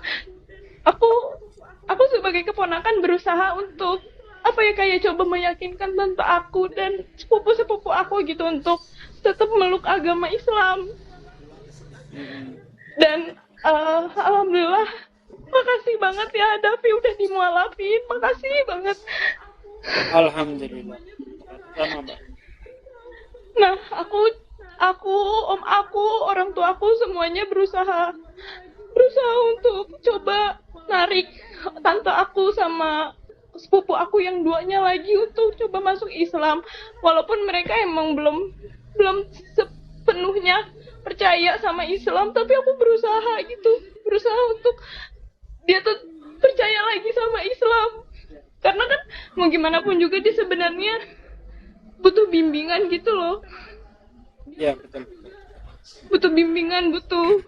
Aku sebagai keponakan berusaha untuk apa ya, kayak coba meyakinkan tante aku dan sepupu-sepupu aku gitu untuk tetap meluk agama Islam. Dan alhamdulillah, makasih banget ya Davi udah dimualafin, makasih banget. Alhamdulillah. Sama, Mbak. Nah, aku, om aku, orang tua aku semuanya berusaha untuk coba narik tante aku sama sepupu aku yang 2-nya lagi untuk coba masuk Islam, walaupun mereka emang belum sepenuhnya percaya sama Islam, tapi aku berusaha untuk dia tuh percaya lagi sama Islam, karena kan mau gimana pun juga dia sebenarnya butuh bimbingan gitu loh. Iya, betul. Butuh bimbingan, butuh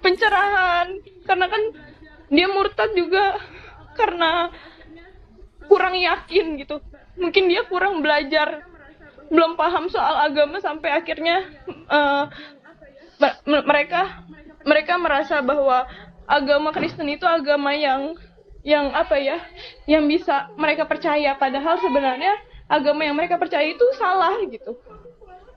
pencerahan, karena kan dia murtad juga karena kurang yakin gitu. Mungkin dia kurang belajar, belum paham soal agama, sampai akhirnya mereka merasa bahwa agama Kristen itu agama yang apa ya, yang bisa mereka percaya, padahal sebenarnya agama yang mereka percaya itu salah gitu.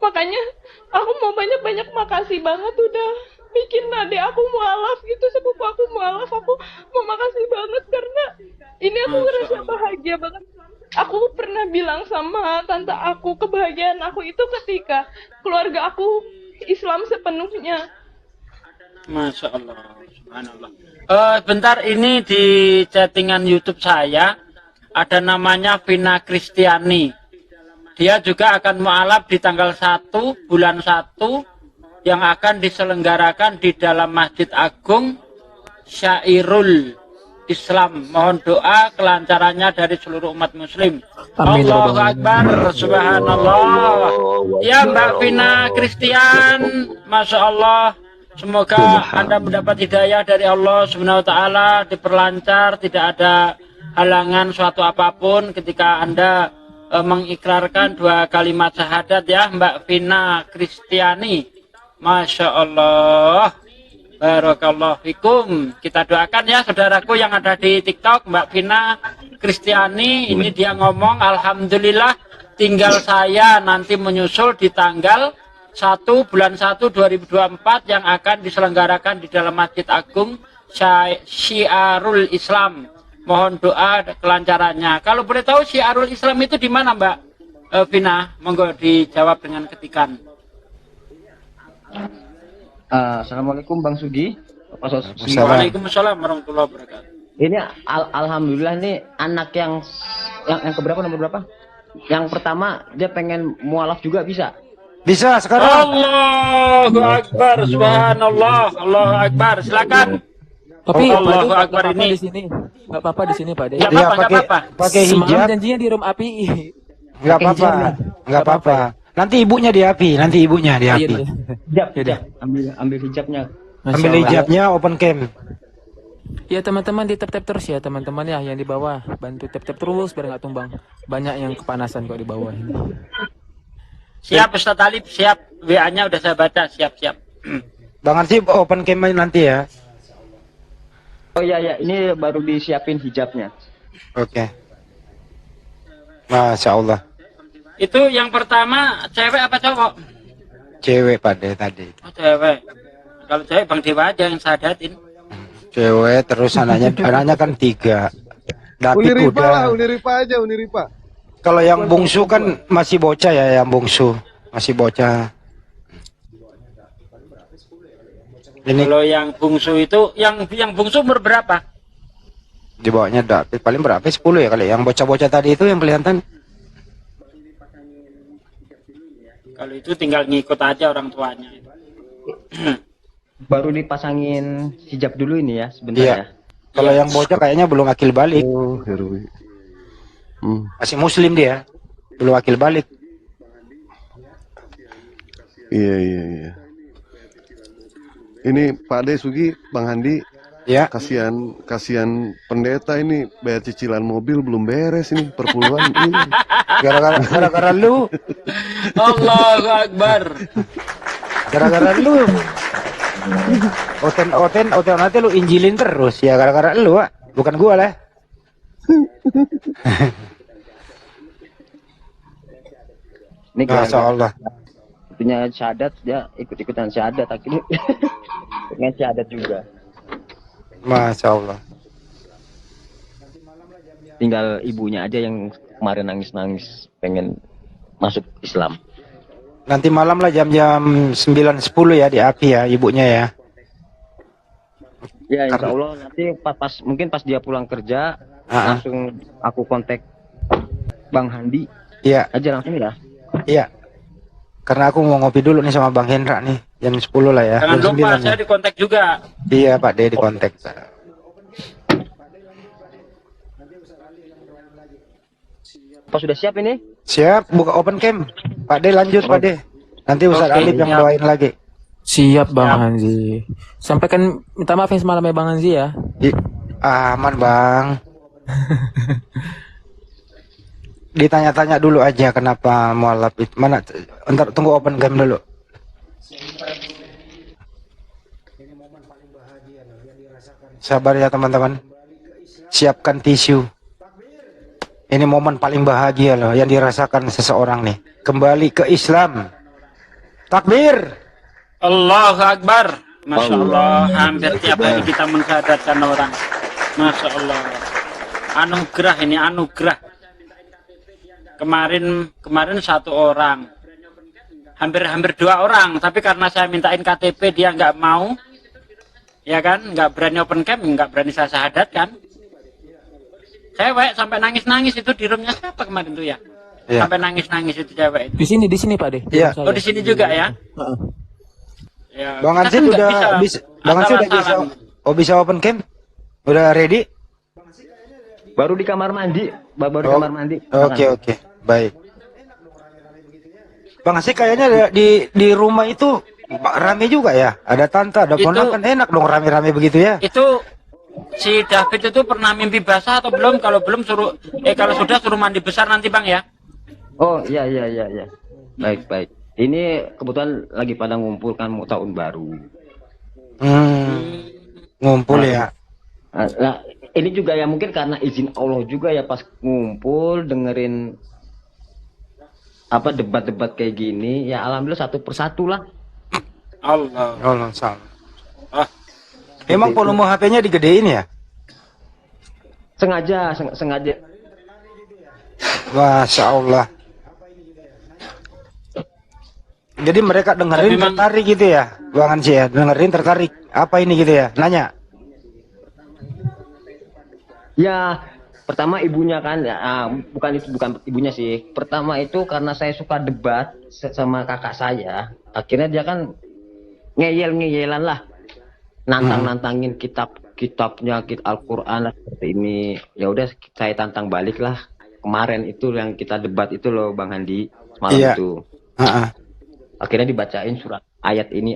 Makanya aku mau banyak makasih banget udah bikin adek aku mualaf gitu, sepupu aku mualaf. Aku mau makasih banget karena ini aku ngerasa bahagia banget. Aku pernah bilang sama tante aku, kebahagiaan aku itu ketika keluarga aku Islam sepenuhnya. Masya Allah, subhanallah. Bentar, ini di chattingan YouTube saya ada namanya Vina Kristiani. Dia juga akan mualaf di tanggal 1 bulan 1 yang akan diselenggarakan di dalam Masjid Agung Syairul Islam. Mohon doa kelancarannya dari seluruh umat muslim. Amin. Allahu Akbar, subhanallah. Ya Mbak Vina Kristian, Masya Allah. Semoga Anda mendapat hidayah dari Allah Subhanahu wa Ta'ala, diperlancar, tidak ada halangan suatu apapun ketika Anda mengikrarkan 2 kalimat syahadat ya Mbak Vina Kristiani. Masya Allah. Barakallahu fikum. Kita doakan ya saudaraku yang ada di TikTok, Mbak Vina Kristiani. Ini dia ngomong, alhamdulillah tinggal saya nanti menyusul di tanggal 1 bulan 1 2024 yang akan diselenggarakan di dalam Masjid Agung syiarul Islam. Mohon doa kelancarannya. Kalau boleh tahu syiarul Islam itu di mana, Mbak Vina? Monggo dijawab dengan ketikan. Assalamualaikum Bang Sugi. Waalaikumsalam warahmatullahi wabarakatuh. Ini alhamdulillah nih anak yang keberapa, nomor berapa? Yang pertama dia pengen mualaf juga bisa. Bisa sekarang. Allahu Akbar, subhanallah, Allahu Akbar. Silakan. Tapi Allahu Pak Akbar De, ini. nggak apa-apa di sini Pak De. Nggak Iya, apa-apa, nggak apa-apa. pakai Semalam hijab. janjinya di room api. Nggak apa-apa. Nggak apa-apa. Nanti ibunya di api. Nanti ibunya di api. Hijab, Yaudah. ambil hijabnya. Masya Ambil Allah. hijabnya open cam. Ya teman-teman di tap-tap terus ya teman-teman ya yang di bawah, bantu tap-tap terus biar nggak tumbang. Banyak yang kepanasan kok di bawah ini. Siap Ustaz Talib, siap. WA-nya udah saya baca, siap-siap. Bang Ansip open cam nanti ya. Oh iya ya, ini baru disiapin hijabnya. Oke. Masya Allah. Itu yang pertama cewek apa cowok? Cewek pada tadi. Oh, cewek. Kalau cewek Bang Dewa aja yang sadatin. Cewek terus anaknya kan 3. David Uniripa lah, udah. Uniripa aja, Uniripa. Kalau yang bungsu kan masih bocah ya, yang bungsu masih bocah. Ini Kalau yang bungsu itu, yang bungsu umur berapa? di bawahnya David paling berapa? 10 ya kali. Yang bocah-bocah tadi itu yang kelihatan. Kalau itu tinggal ngikut aja orang tuanya. Baru dipasangin hijab dulu ini ya, sebentar Iya. ya. Kalau yang bocah kayaknya belum akil balik. Oh, Herwi. Masih muslim dia. Belum akil balik. Iya, iya, iya. Ini Pak De, Sugi, Bang Handi, Ya. kasihan pendeta ini bayar cicilan mobil belum beres ini perpuluhan ini. Gara-gara lu. Allahu Akbar. Gara-gara lu. Oten nanti lu injilin terus ya gara-gara lu, Pak. Bukan gua lah. Ini Masya Allah. punya syahadat, dia ikut-ikutan syahadat akhirnya. Dengan syahadat juga. Masya Allah. Tinggal ibunya aja yang kemarin nangis-nangis pengen masuk Islam. Nanti malam lah jam-jam 9.10 ya di api ya ibunya ya. Ya insya Allah nanti mungkin pas dia pulang kerja langsung aku kontak Bang Handi Iya, aja langsung ya. iya. Karena aku mau ngopi dulu nih sama Bang Hendra nih. Jam 10 lah ya. Jangan Jam lupa 9 saya ya. di kontak juga. Iya Pak De di kontak. Apa sudah siap ini? Siap, buka open cam. Pak De lanjut Pak De. Nanti Ustaz Oke, Alif yang siap. doain lagi. Siap Bang Hanzi. Sampaikan minta maaf yang semalam ya Bang Hanzi ya. Aman Bang. Ditanya-tanya dulu aja kenapa mualaf itu. Mana? Entar tunggu open cam dulu. Sabar ya teman-teman. Siapkan tisu. Ini momen paling bahagia loh yang dirasakan seseorang nih. Kembali ke Islam. Takbir. Allahu Akbar. Masya Allah, hampir tiap hari kita mensyahadatkan orang. Masya Allah. Anugerah ini, anugerah. Kemarin 1 orang. Hampir 2 orang. Tapi karena saya mintain KTP dia nggak mau. Ya kan, nggak berani open cam, nggak berani saya syahadatkan. Cewek sampai nangis-nangis itu di roomnya siapa kemarin tuh ya? Iya. Sampai nangis-nangis itu cewek itu. Di sini Pak De. Iya. Oh di sini juga ya? Heeh. Ya, Bang kita Ansip kan nggak udah bisa, Bang Ansip udah bisa, asal-asalan. bisa open cam? Udah ready? Baru di kamar mandi, baru di Oh, kamar mandi. Oke, baik. Bang Ansip kayaknya di rumah itu rame juga ya? Ada tante, ada Itu- ponakan, enak dong rame-rame begitu ya? Itu si David itu pernah mimpi basah atau belum? Kalau belum suruh kalau sudah suruh mandi besar nanti Bang ya. Oh iya. Baik. Ini kebetulan lagi pada ngumpul kan mau tahun baru. Ngumpul ya. Nah, ini juga ya mungkin karena izin Allah juga ya pas ngumpul dengerin apa debat-debat kayak gini ya alhamdulillah satu persatu lah. Allah. Allah salam. Ah, Emang Seperti itu. volume HP-nya digedein ya? Sengaja. Masya Allah. Jadi mereka dengerin Tapi memang- tertarik gitu ya, Bang Ansi ya, dengerin tertarik. Apa ini gitu ya? Nanya. Ya, pertama ibunya kan, bukan ibunya sih. Pertama itu karena saya suka debat sama kakak saya, akhirnya dia kan ngeyel-ngeyelan lah, nantangin kitabnya, Al-Quran lah, seperti ini. Ya udah, saya tantang balik lah. Kemarin itu yang kita debat itu loh, Bang Handi, malam Iya. itu. Heeh. Akhirnya dibacain surat ayat ini,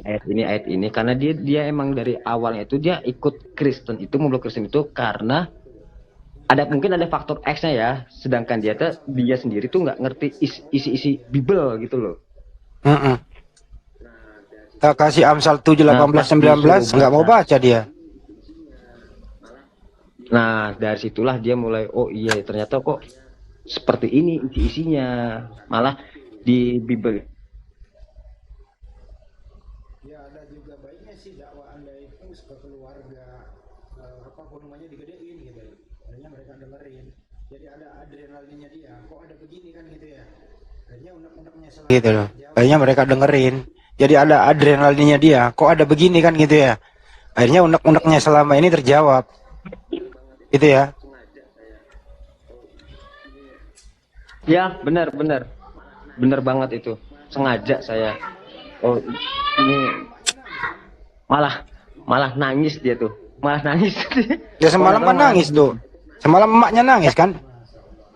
karena dia emang dari awalnya itu dia ikut Kristen itu, memeluk Kristen itu karena mungkin ada faktor X-nya ya, sedangkan dia sendiri tuh nggak ngerti isi Bible gitu loh. Heeh. Tak kasih Amsal 7, 18, 19, nggak mau baca dia. Nah, dari situlah dia mulai, oh iya ternyata kok seperti ini isinya, malah di Bible. Ya ada juga baiknya sih dakwah Anda itu ke keluarga, apa volumenya digedein gitu. Akhirnya mereka dengerin. Jadi ada adrenalinnya dia. Kok ada begini kan gitu ya. Akhirnya unek-uneknya selalu Gitu loh. Kayaknya mereka dengerin. Jadi ada adrenalinnya dia. Kok ada begini kan gitu ya. Akhirnya unek-uneknya selama ini terjawab. Gitu ya. Ya, benar banget itu. Sengaja saya. Oh, ini malah nangis dia tuh. Malah nangis. Ya semalam kan nangis tuh. Semalam emaknya nangis kan?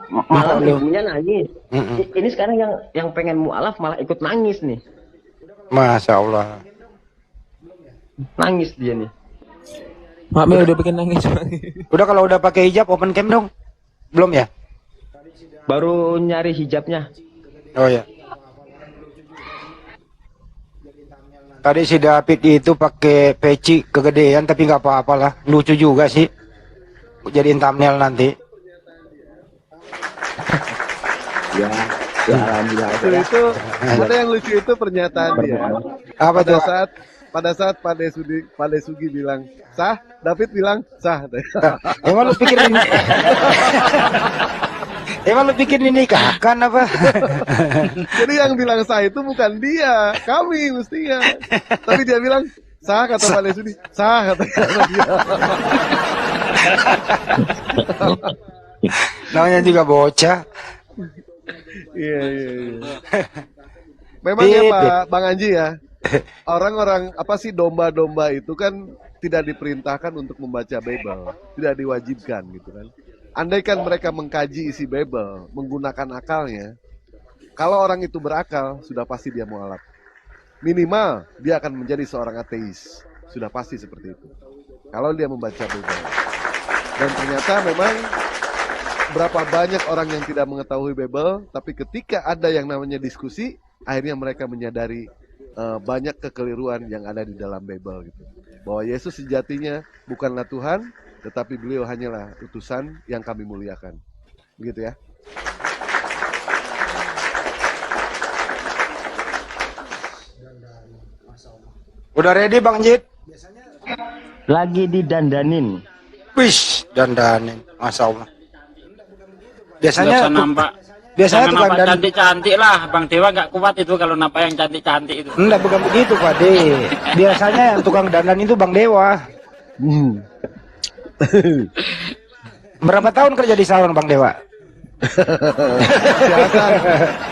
Malah Belum. ibunya nangis. Mm-mm. Ini sekarang yang pengen mualaf malah ikut nangis nih. Masya Allah. Nangis dia nih. Mak Mel udah bikin nangis. Udah kalau udah pakai hijab open cam dong. Belum ya? Baru nyari hijabnya. Oh ya. Tadi si David itu pakai peci kegedean tapi nggak apa-apalah. Lucu juga sih. Jadiin thumbnail nanti. Ya alhamdulillah. Itu ada yang lucu itu pernyataan dia. Apa tuh? Pada saat Pak Desugi bilang sah, David bilang sah. Emang lu pikir ini? Emang lu pikir ini kakan apa? Jadi yang bilang sah itu bukan dia, kami mestinya. Tapi dia bilang sah, kata Pak Desudi, sah kata dia. Namanya juga bocah. Iya. Memang ya Bebe. Pak Bang Anji ya, orang-orang apa sih domba-domba itu kan tidak diperintahkan untuk membaca Bible, tidak diwajibkan gitu kan. Andaikan mereka mengkaji isi Bible, menggunakan akalnya, kalau orang itu berakal, sudah pasti dia mualaf. Minimal dia akan menjadi seorang ateis, sudah pasti seperti itu. Kalau dia membaca Bible. Dan ternyata memang berapa banyak orang yang tidak mengetahui Bible, tapi ketika ada yang namanya diskusi, akhirnya mereka menyadari banyak kekeliruan yang ada di dalam Bible gitu. Bahwa Yesus sejatinya bukanlah Tuhan, tetapi beliau hanyalah utusan yang kami muliakan. Begitu ya. Udah ready Bang Jit? Lagi didandanin. Wish, dandanin. Masya Allah. Nggak Biasanya usah nampak. biasanya Jangan tukang nampak dan cantik-cantik lah. Bang Dewa nggak kuat itu kalau nampak yang cantik-cantik itu. enggak bukan begitu Pak De. Biasanya yang tukang dandan itu Bang Dewa. Berapa tahun kerja di salon Bang Dewa?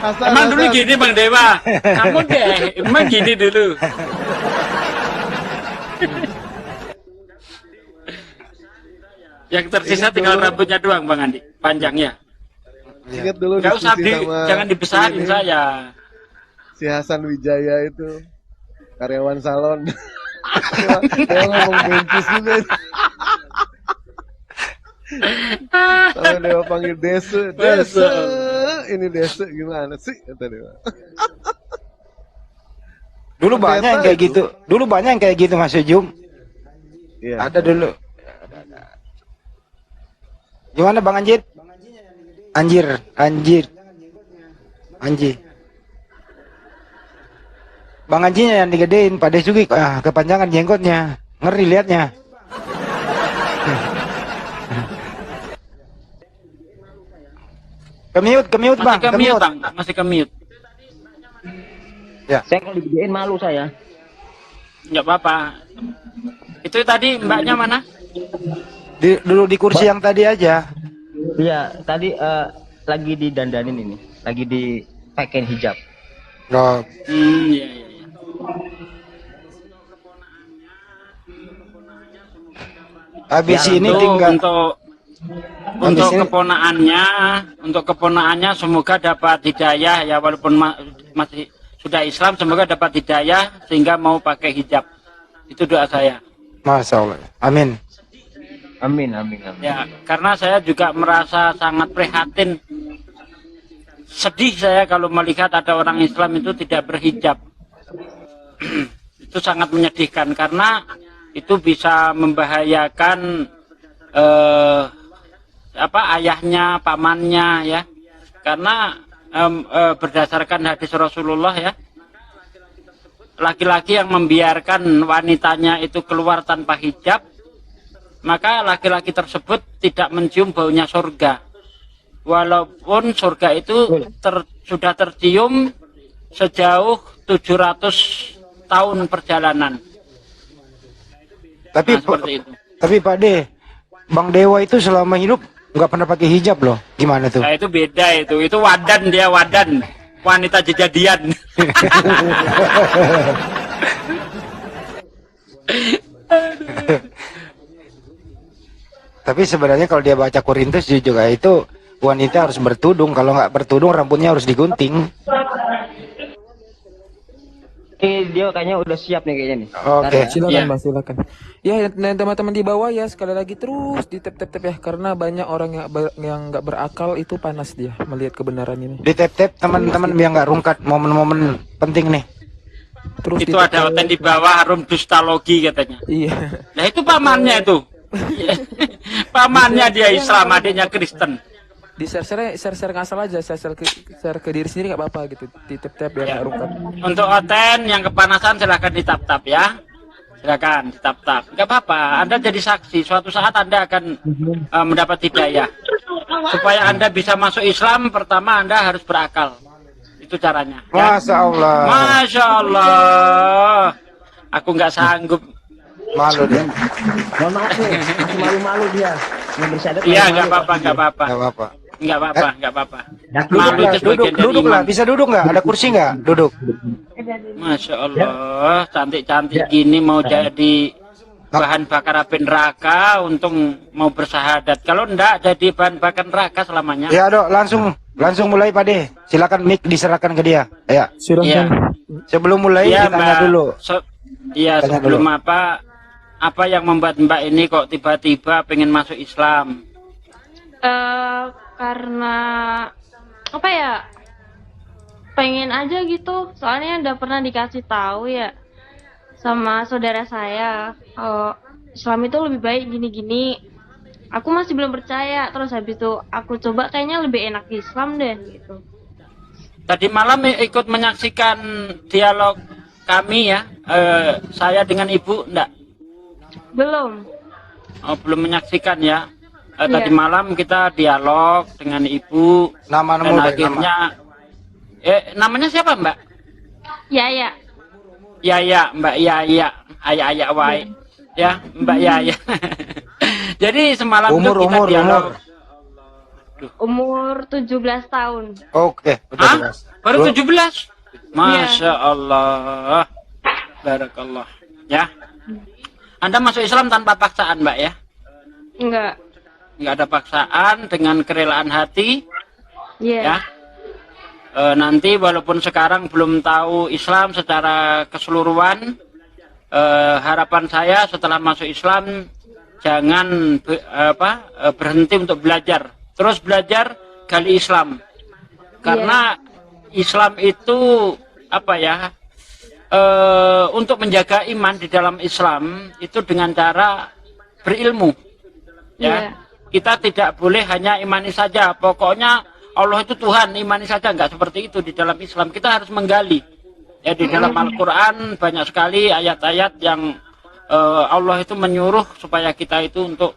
Hasan, Emang dulu gini Bang Dewa. Kamu deh, emang gini dulu. Yang tersisa tinggal rambutnya doang Bang Andi, panjangnya. Ingat dulu Nggak usah diskusi sama jangan dibesarin ini, saya. si Hasan Wijaya itu karyawan salon. Dia ngomong bencis juga. Kalau dia panggil Dese, ini Dese gimana sih kata dia. Dulu banyak yang kayak gitu. Dulu banyak yang kayak gitu Mas Ujum. Iya. Ada dulu. Gimana Bang Anjir? Anjir. Bang Anjinya yang digedein, Pak Desugi kepanjangan jenggotnya. Ngeri liatnya. Kemiut Masih bang, ke mute, kemiut. Bang. Masih ke mute. Saya kalau digedein malu saya. Nggak apa-apa. Itu tadi mbaknya mana? Dulu di kursi yang tadi aja. Iya, tadi lagi didandanin ini, lagi dipakein hijab. Loh, Iya, iya, iya. habis Ya, ini untuk- tinggal untuk ini- keponaannya semoga dapat hidayah ya, walaupun masih sudah Islam, semoga dapat hidayah sehingga mau pakai hijab. Itu doa saya. Masya Allah. Amin. Amin, amin, amin. Ya, karena saya juga merasa sangat prihatin, sedih saya kalau melihat ada orang Islam itu tidak berhijab. Itu sangat menyedihkan karena itu bisa membahayakan ayahnya, pamannya ya. Karena berdasarkan hadis Rasulullah ya, laki-laki yang membiarkan wanitanya itu keluar tanpa hijab, maka laki-laki tersebut tidak mencium baunya surga. Walaupun surga itu sudah tercium sejauh 700 tahun perjalanan. Tapi Nah, seperti itu. tapi Pak De, Bang Dewa itu selama hidup nggak pernah pakai hijab loh. Gimana tuh? Nah, itu beda itu. Itu wadan, dia wadan. Wanita jejadian. Tapi sebenarnya kalau dia baca Korintus juga itu wanita harus bertudung. Kalau nggak bertudung rambutnya harus digunting. Ini dia kayaknya udah siap nih kayaknya nih. Oke. Silakan Iya. Mas, silakan. Ya, dan teman-teman di bawah ya sekali lagi terus di tap ya, karena banyak orang yang nggak berakal itu panas dia melihat kebenaran ini. Di tap teman-teman biar nggak rungkat momen-momen penting nih. Terus Itu ada hotel di bawah, harum dustalogi katanya. Iya. Nah, itu pamannya itu. Pamannya dia Islam, adiknya Kristen. Di share ngasal aja, share ke diri sendiri nggak apa-apa gitu. Di tap biar Ya. nggak rungkat. Untuk Oten yang kepanasan silahkan ditap-tap ya. Silakan ditap-tap. Nggak apa-apa. Anda jadi saksi. Suatu saat Anda akan mendapat hidayah. Supaya Anda bisa masuk Islam, pertama Anda harus berakal. Itu caranya. Ya. Masya Allah. Masya Allah. Aku nggak sanggup. Malu dia. Mohon maaf nih, masih malu-malu dia. Yang bersyahadat Iya, malu-malu, nggak apa-apa, Pak. nggak apa-apa. Nggak apa-apa. Nggak apa-apa, nggak apa-apa. Duduk Malu lah, itu sebagian dari duduk lah. iman. Bisa duduk nggak? Ada kursi nggak? Duduk. Masya Allah, cantik-cantik gini mau jadi bahan bakar api neraka, untung mau bersahadat. Kalau enggak jadi bahan bakar neraka selamanya. Ya dok, langsung mulai Pak De. Silakan mic diserahkan ke dia. Ya. Silakan. Sebelum mulai Iya, kita tanya dulu. Iya, Tanya sebelum dulu. apa yang membuat Mbak ini kok tiba-tiba pengen masuk Islam? Karena apa ya, pengen aja gitu, soalnya udah pernah dikasih tahu ya sama saudara saya kalau Islam itu lebih baik gini-gini. Aku masih belum percaya, terus habis itu aku coba kayaknya lebih enak Islam deh gitu. Tadi malam ikut menyaksikan dialog kami ya, saya dengan Ibu enggak? Belum. Oh, belum menyaksikan ya. Tadi Iya. malam kita dialog dengan Ibu Nama dan baik nama. akhirnya namanya siapa Mbak? Ya ya. Yaya, Mbak Yaya, ayah wae. Ya, Mbak Yaya. Jadi semalam itu kita dialog. Umur 17 tahun. Oke, Hah? 17. Baru 17? Masya Allah. Barakallah. Ya. Anda masuk Islam tanpa paksaan, Mbak ya? Enggak. Nggak ada paksaan, dengan kerelaan hati. Iya. Ya. Nanti walaupun sekarang belum tahu Islam secara keseluruhan, harapan saya setelah masuk Islam jangan berhenti untuk belajar, terus belajar, gali Islam, karena Islam itu untuk menjaga iman di dalam Islam itu dengan cara berilmu, ya. Kita tidak boleh hanya imani saja, pokoknya Allah itu Tuhan, imani saja, enggak seperti itu di dalam Islam. Kita harus menggali. Ya, di dalam Al-Quran banyak sekali ayat-ayat yang Allah itu menyuruh supaya kita itu untuk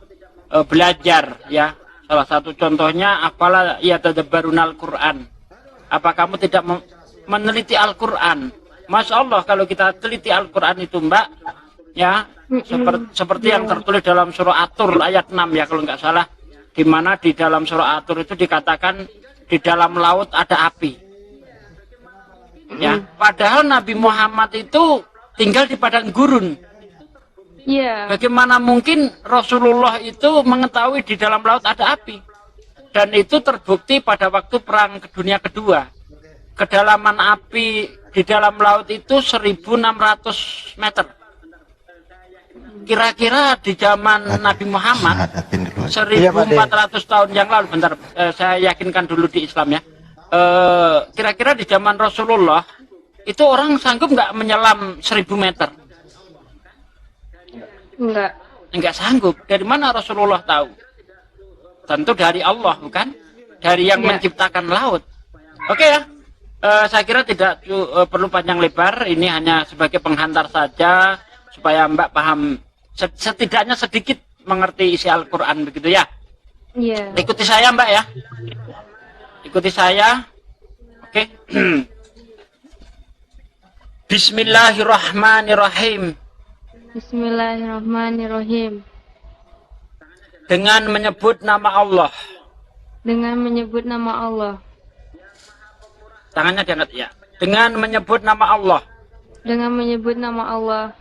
belajar, ya, Salah satu contohnya, apalah yatadabbarunal Quran. Apa kamu tidak meneliti Al-Quran? Masya Allah, kalau kita teliti Al-Quran itu, Mbak, ya, seperti yang tertulis dalam surah At-Tur ayat 6 ya, kalau nggak salah, di mana di dalam surah At-Tur itu dikatakan di dalam laut ada api. Ya, padahal Nabi Muhammad itu tinggal di padang gurun. Iya. Bagaimana mungkin Rasulullah itu mengetahui di dalam laut ada api? Dan itu terbukti pada waktu perang dunia kedua. Kedalaman api di dalam laut itu 1.600 meter. Kira-kira di zaman Nabi Muhammad 1.400 tahun yang lalu, bentar, saya yakinkan dulu di Islam ya. Kira-kira di zaman Rasulullah itu orang sanggup nggak menyelam 1.000 meter? Enggak sanggup. Dari mana Rasulullah tahu? Tentu dari Allah, bukan? Dari yang menciptakan laut. Oke ya. Saya kira tidak perlu panjang lebar. Ini hanya sebagai penghantar saja supaya Mbak paham setidaknya sedikit mengerti isi Al-Quran, begitu ya? Iya. Ikuti saya, Mbak ya. Ikuti saya. Oke. Bismillahirrahmanirrahim. Bismillahirrahmanirrahim. Dengan menyebut nama Allah. Dengan menyebut nama Allah. Tangannya diangkat ya. Dengan menyebut nama Allah. Dengan menyebut nama Allah.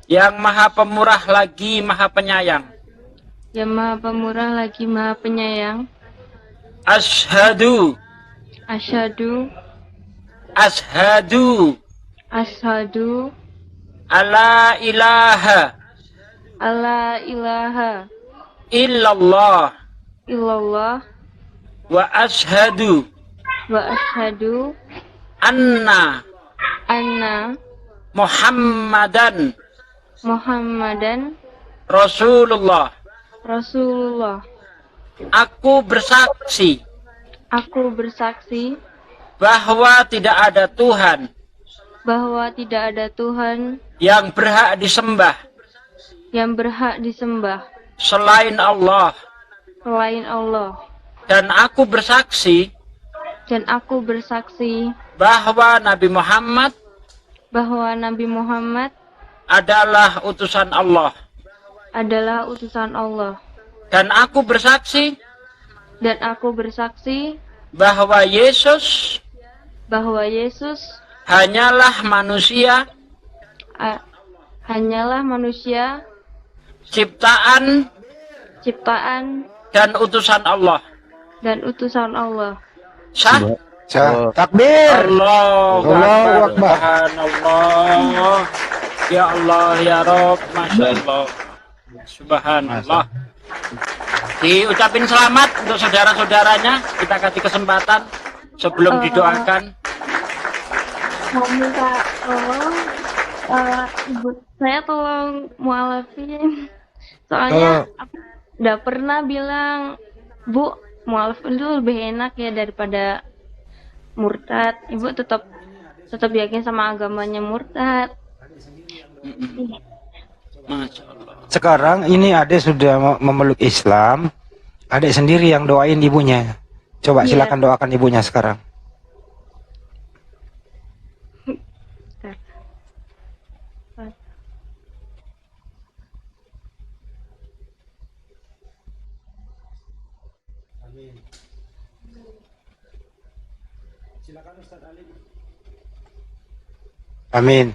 Yang maha pemurah lagi maha penyayang. Yang maha pemurah lagi maha penyayang. Ashadu. Asyhadu. Ashadu. Asyhadu. Alla ilaha. Alla ilaha. Illallah. Illallah. Wa ashadu. Wa asyhadu. Anna. Anna. Muhammadan. Muhammadan. Rasulullah. Rasulullah. Aku bersaksi. Aku bersaksi. Bahwa tidak ada Tuhan. Bahwa tidak ada Tuhan. Yang berhak disembah. Yang berhak disembah. Selain Allah. Selain Allah. Dan aku bersaksi. Dan aku bersaksi. Bahwa Nabi Muhammad. Bahwa Nabi Muhammad. Adalah utusan Allah. Adalah utusan Allah. Dan aku bersaksi. Dan aku bersaksi. Bahwa Yesus. Bahwa Yesus. Hanyalah manusia. Hanyalah manusia. Ciptaan. Ciptaan. Dan utusan Allah. Dan utusan Allah. Sah? Takbir. Allahu Akbar. Subhanallah. Ya Allah, ya Rob. Masya Allah. Subhanallah. Diucapin selamat untuk saudara-saudaranya. Kita kasih kesempatan sebelum didoakan. Mau minta tolong, ibu saya tolong mualafin. Soalnya aku udah pernah bilang, Bu, mualaf itu lebih enak ya daripada murtad. Ibu tetap yakin sama agamanya murtad. Masya Allah. Sekarang ini adek sudah memeluk Islam, adek sendiri yang doain ibunya. Coba silakan doakan ibunya sekarang. Amin. Silakan Ustaz Ali. Amin.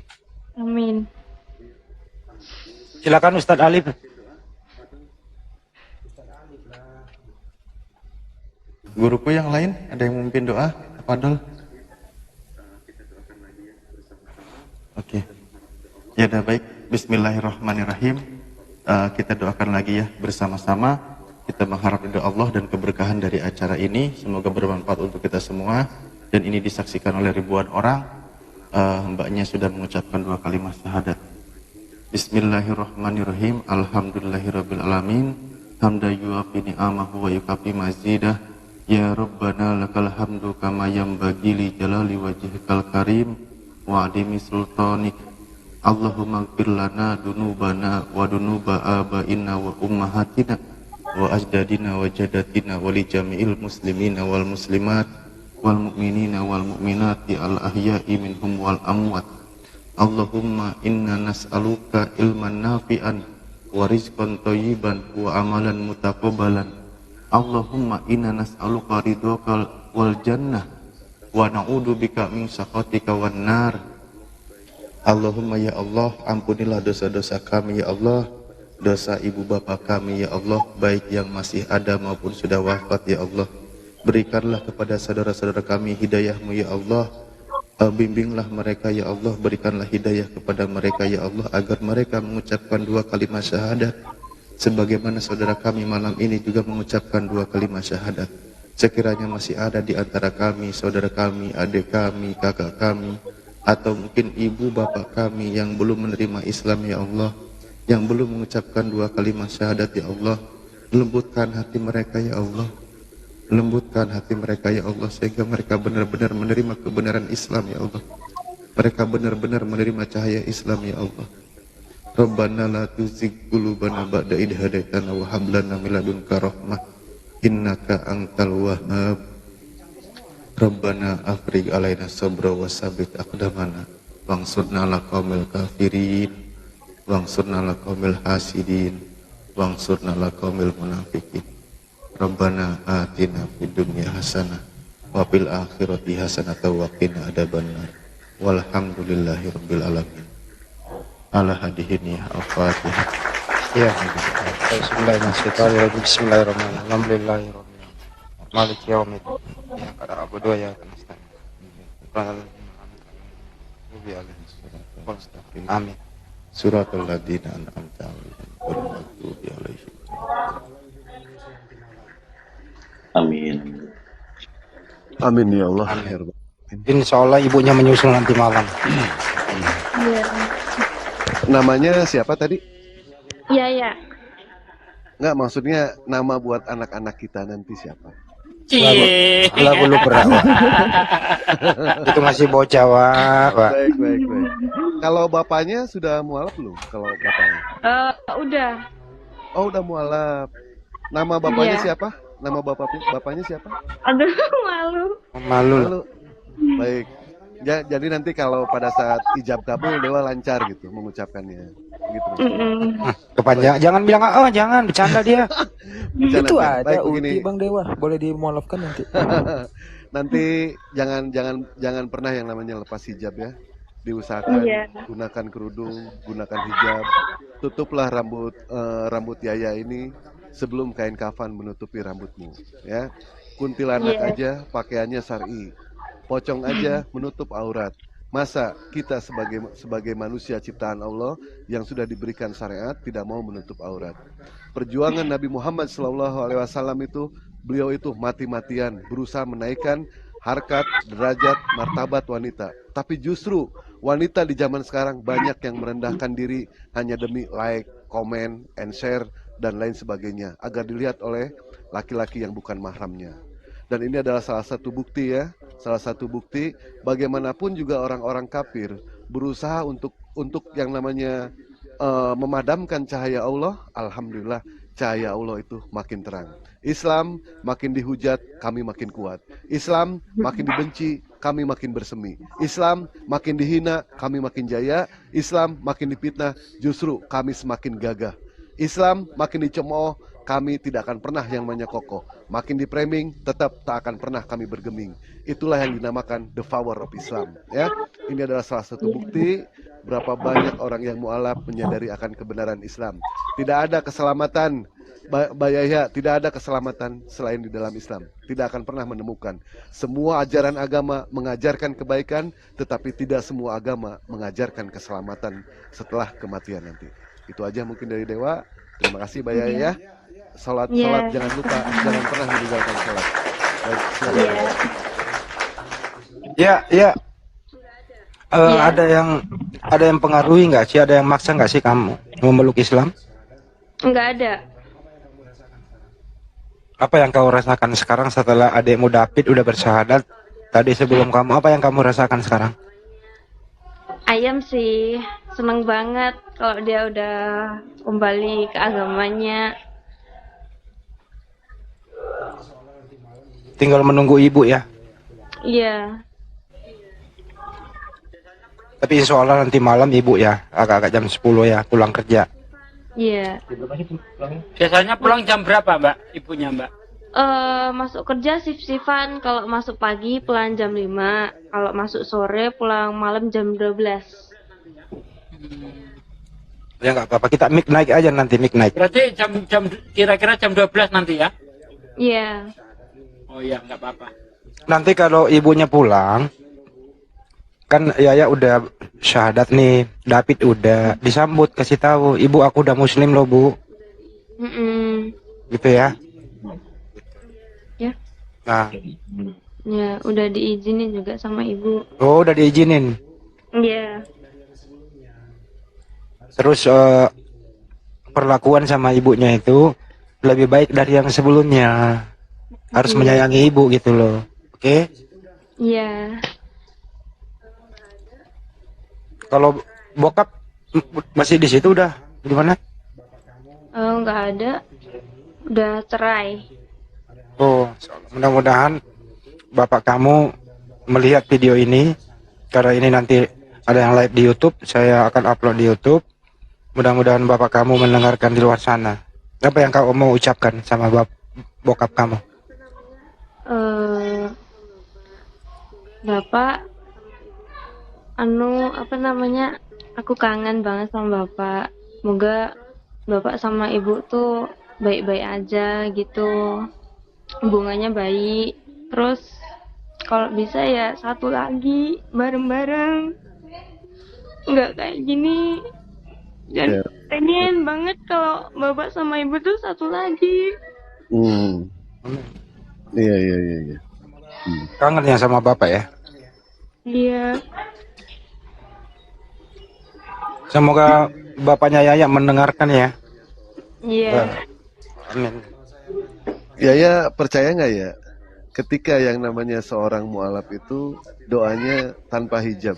Amin. Silakan Ustadz Alif. Guruku yang lain ada yang memimpin doa? Fadol. Oke. Ya udah baik. Bismillahirrahmanirrahim. Kita doakan lagi ya bersama-sama. Kita mengharap ridha Allah dan keberkahan dari acara ini. Semoga bermanfaat untuk kita semua. Dan ini disaksikan oleh ribuan orang. Mbaknya sudah mengucapkan 2 kalimat syahadat. Bismillahirrahmanirrahim. Alhamdulillahirabbil alamin. Hamda yuafi ni'amahu wa yukafi mazidah. Ya Rabbana lakal hamdu kama yanbaghi li jalali wajhikal karim wa adimi sultanik. Allahumma ighfir lana dunubana wa dunuba abaina wa ummahatina wa ajdadina wa jadatina wa li jami'il muslimina wal muslimat wal mu'minina wal mu'minati al ahya'i minhum wal amwat. Allahumma inna nas'aluka ilman nafi'an wa rizqan thayyiban wa amalan mutaqabbalan. Allahumma inna nas'aluka ridhaka wal jannah wa na'udzu bika min sakhatika wan nar. Allahumma ya Allah, ampunilah dosa-dosa kami ya Allah, dosa ibu bapa kami ya Allah, baik yang masih ada maupun sudah wafat ya Allah. Berikanlah kepada saudara-saudara kami hidayah-Mu ya Allah. Bimbinglah mereka ya Allah, berikanlah hidayah kepada mereka ya Allah, agar mereka mengucapkan 2 kalimat syahadat sebagaimana saudara kami malam ini juga mengucapkan 2 kalimat syahadat. Sekiranya masih ada di antara kami, saudara kami, adik kami, kakak kami, atau mungkin ibu bapak kami yang belum menerima Islam ya Allah, yang belum mengucapkan 2 kalimat syahadat ya Allah, lembutkan hati mereka ya Allah. Lembutkan hati mereka ya Allah, sehingga mereka benar-benar menerima kebenaran Islam ya Allah. Mereka benar-benar menerima cahaya Islam ya Allah. Rabbana la tuzigh qulubana ba'da idh hadaitana wa hab lana min ladunka rahmah innaka antal wahhab. Rabbana afrigh alaina sabra wa sabbit aqdamana wansurna ala qaumil kafirin wansurna ala qaumil hasidin wansurna ala qaumil munafiqin. Rabbana atina fid dunya hasanah wa fil akhirati hasanah wa qina adzabannar. Walhamdulillahi rabbil alamin. Ala hadihin ya al-Fatihah. Ya. Bismillahirrahmanirrahim. Bismillahirrahmanirrahim. Alhamdulillahirabbil alamin. Maliki yaumiddin. Ya kada abudu wa ya nasta'in. Amin. Suratul ladzina an'amta 'alaihim ghairil maghdubi 'alaihim. Amin. Amin ya Allah. Insya Allah ibunya menyusul nanti malam. Iya. Namanya siapa tadi? Iya, ya. Nggak, maksudnya nama buat anak-anak kita nanti siapa? Lagu lu berawak. Itu masih bocah, Wak. Baik, baik, baik. Kalau bapaknya sudah mualaf belum? Kalau bapaknya? Udah. Oh, udah mualaf. Nama bapaknya Iya. siapa? Nama bapaknya siapa? Aduh, malu. Malu. Lalu, baik. Jadi nanti kalau pada saat ijab kabul Dewa lancar gitu mengucapkannya. Gitu. Kepanjang, jangan bilang jangan bercanda dia. Bercanda, Itu Bang. ada Baik, uti begini. Bang Dewa, boleh dimualafkan nanti. Nanti jangan pernah yang namanya lepas hijab ya. Diusahakan Iya. gunakan kerudung, gunakan hijab, tutuplah rambut Yaya ini sebelum kain kafan menutupi rambutmu, ya. Kuntilanak Iya. aja pakaiannya syar'i, pocong aja menutup aurat. Masa kita sebagai manusia ciptaan Allah yang sudah diberikan syariat tidak mau menutup aurat? Perjuangan Nabi Muhammad SAW itu, beliau itu mati-matian berusaha menaikkan harkat, derajat, martabat wanita. Tapi justru wanita di zaman sekarang banyak yang merendahkan diri hanya demi like, comment, and share, dan lain sebagainya agar dilihat oleh laki-laki yang bukan mahramnya. Dan ini adalah salah satu bukti ya, salah satu bukti bagaimanapun juga orang-orang kafir berusaha untuk yang namanya memadamkan cahaya Allah. Alhamdulillah cahaya Allah itu makin terang. Islam makin dihujat, kami makin kuat. Islam makin dibenci, kami makin bersemi. Islam makin dihina, kami makin jaya. Islam makin dipitnah, justru kami semakin gagah. Islam makin dicemooh, kami tidak akan pernah yang namanya kokoh. Makin di framing, tetap tak akan pernah kami bergeming. Itulah yang dinamakan the power of Islam. Ya, ini adalah salah satu bukti berapa banyak orang yang mualaf menyadari akan kebenaran Islam. Tidak ada keselamatan, Bayaya, tidak ada keselamatan selain di dalam Islam. Tidak akan pernah menemukan. Semua ajaran agama mengajarkan kebaikan, tetapi tidak semua agama mengajarkan keselamatan setelah kematian nanti. Itu aja mungkin dari Dewa. Terima kasih Bayaya. Salat jangan lupa, jangan pernah meninggalkan salat. Ya. Ada yang pengaruhi nggak sih? Ada yang maksa nggak sih kamu memeluk Islam? Nggak ada. Apa yang kau rasakan sekarang setelah adikmu David udah bersyahadat? Tadi sebelum kamu, apa yang kamu rasakan sekarang? Ayam sih seneng banget kalau dia udah kembali ke agamanya. tinggal menunggu ibu ya. Iya. Tapi insya Allah nanti malam ibu ya, agak-agak jam 10 ya pulang kerja. Iya. Biasanya pulang jam berapa Mbak ibunya Mbak? Masuk kerja shift-shiftan. Kalau masuk pagi pulang jam 5. Kalau masuk sore pulang malam jam 12. Ya nggak apa-apa, kita mic naik aja nanti, mic naik. Berarti kira-kira jam 12 nanti ya? Iya. Oh iya, nggak apa-apa. Nanti kalau ibunya pulang, kan Yaya udah syahadat nih, David udah disambut, kasih tahu, ibu aku udah muslim loh bu, gitu ya. Ya. Nah, Ya, udah diizinin juga sama ibu. oh udah diizinin. Iya. Terus perlakuan sama ibunya itu lebih baik dari yang sebelumnya. Harus menyayangi ibu gitu loh. Oke? Iya. Kalau bokap masih di situ udah gimana? Oh, nggak ada. Udah cerai. Oh, mudah-mudahan bapak kamu melihat video ini, karena ini nanti ada yang live di YouTube, saya akan upload di YouTube. Mudah-mudahan bapak kamu mendengarkan di luar sana. Apa yang kau mau ucapkan sama bokap kamu? Bapak, apa namanya? Aku kangen banget sama bapak. Semoga bapak sama ibu tuh baik-baik aja gitu. Hubungannya baik. Terus kalau bisa ya satu lagi bareng-bareng. Nggak kayak gini. Dan pengen banget kalau bapak sama ibu tuh satu lagi. Iya. Kangen ya sama bapak ya? Iya. Semoga bapaknya Yaya mendengarkan ya. Iya. Amin. Yaya percaya nggak ya? Ketika yang namanya seorang mualaf itu doanya tanpa hijab,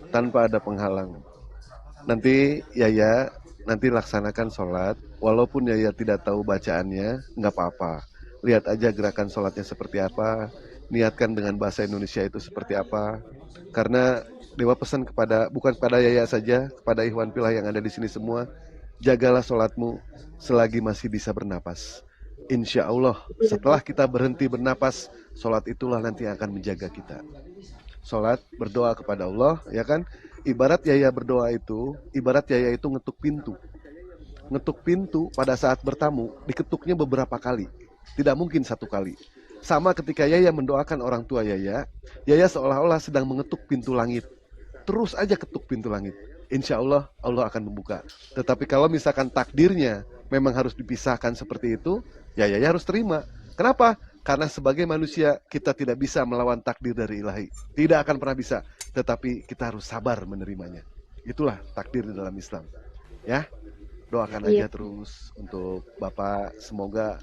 tanpa ada penghalang. Nanti Yaya laksanakan sholat, walaupun Yaya tidak tahu bacaannya, nggak apa-apa. Lihat aja gerakan sholatnya seperti apa, niatkan dengan bahasa Indonesia itu seperti apa. Karena Dewa pesan bukan kepada Yaya saja, kepada Ikhwan Pilah yang ada di sini semua, jagalah sholatmu selagi masih bisa bernapas. Insya Allah setelah kita berhenti bernapas, sholat itulah nanti yang akan menjaga kita. Sholat, berdoa kepada Allah, ya kan? Ibarat Yaya berdoa itu, ibarat Yaya itu ngetuk pintu. Ngetuk pintu pada saat bertamu, diketuknya beberapa kali. Tidak mungkin satu kali. Sama ketika Yaya mendoakan orang tua Yaya seolah-olah sedang mengetuk pintu langit. Terus aja ketuk pintu langit. Insya Allah, Allah akan membuka. Tetapi kalau misalkan takdirnya memang harus dipisahkan seperti itu, ya Yaya harus terima. Kenapa? Karena sebagai manusia kita tidak bisa melawan takdir dari ilahi. Tidak akan pernah bisa. Tetapi kita harus sabar menerimanya. Itulah takdir di dalam Islam. Ya, doakan aja terus untuk Bapak. Semoga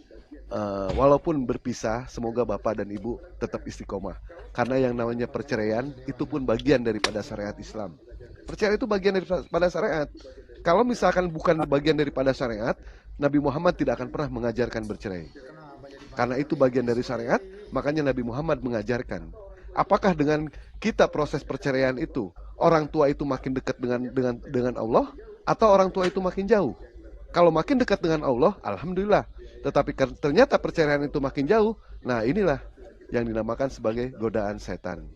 walaupun berpisah, semoga Bapak dan Ibu tetap istiqomah. Karena yang namanya perceraian itu pun bagian daripada syariat Islam. Perceraian itu bagian daripada syariat. Kalau misalkan bukan bagian daripada syariat, Nabi Muhammad tidak akan pernah mengajarkan bercerai. Karena itu bagian dari syariat, makanya Nabi Muhammad mengajarkan. Apakah dengan kita proses perceraian itu, orang tua itu makin dekat dengan Allah, atau orang tua itu makin jauh? Kalau makin dekat dengan Allah, alhamdulillah. Tetapi ternyata perceraian itu makin jauh, nah inilah yang dinamakan sebagai godaan setan.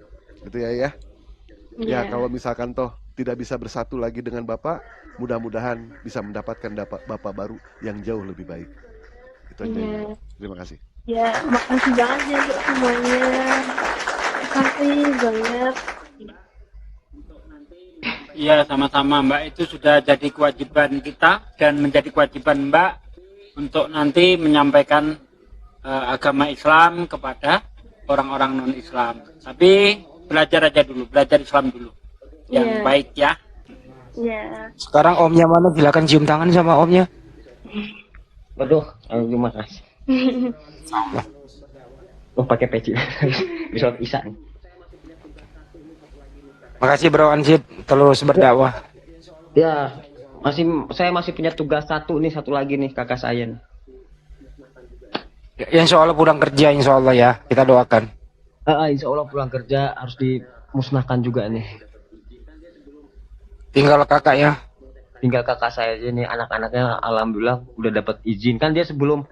Gitu ya. Ya, kalau misalkan toh tidak bisa bersatu lagi dengan Bapak, mudah-mudahan bisa mendapatkan Bapak baru yang jauh lebih baik. Itu aja. Terima kasih. Ya, makasih banget ya untuk semuanya. Makasih banget. Iya, sama-sama Mbak. Itu sudah jadi kewajiban kita dan menjadi kewajiban Mbak untuk nanti menyampaikan agama Islam kepada orang-orang non-Islam. Tapi belajar aja dulu, belajar Islam dulu. Yang baik ya. Iya. Sekarang omnya mana? Silakan cium tangan sama omnya. Waduh, terima kasih. Oh, pakai peci. Bisa Isya nih. Makasih Bro Ansip, terus berdakwah. Ya, saya masih punya tugas satu lagi nih kakak saya nih. Insya Allah pulang kerja, insya Allah ya, kita doakan. Insya Allah pulang kerja harus dimusnahkan juga nih. Tinggal kakak ya. Tinggal kakak saya aja nih, anak-anaknya alhamdulillah udah dapat izin. Kan dia sebelum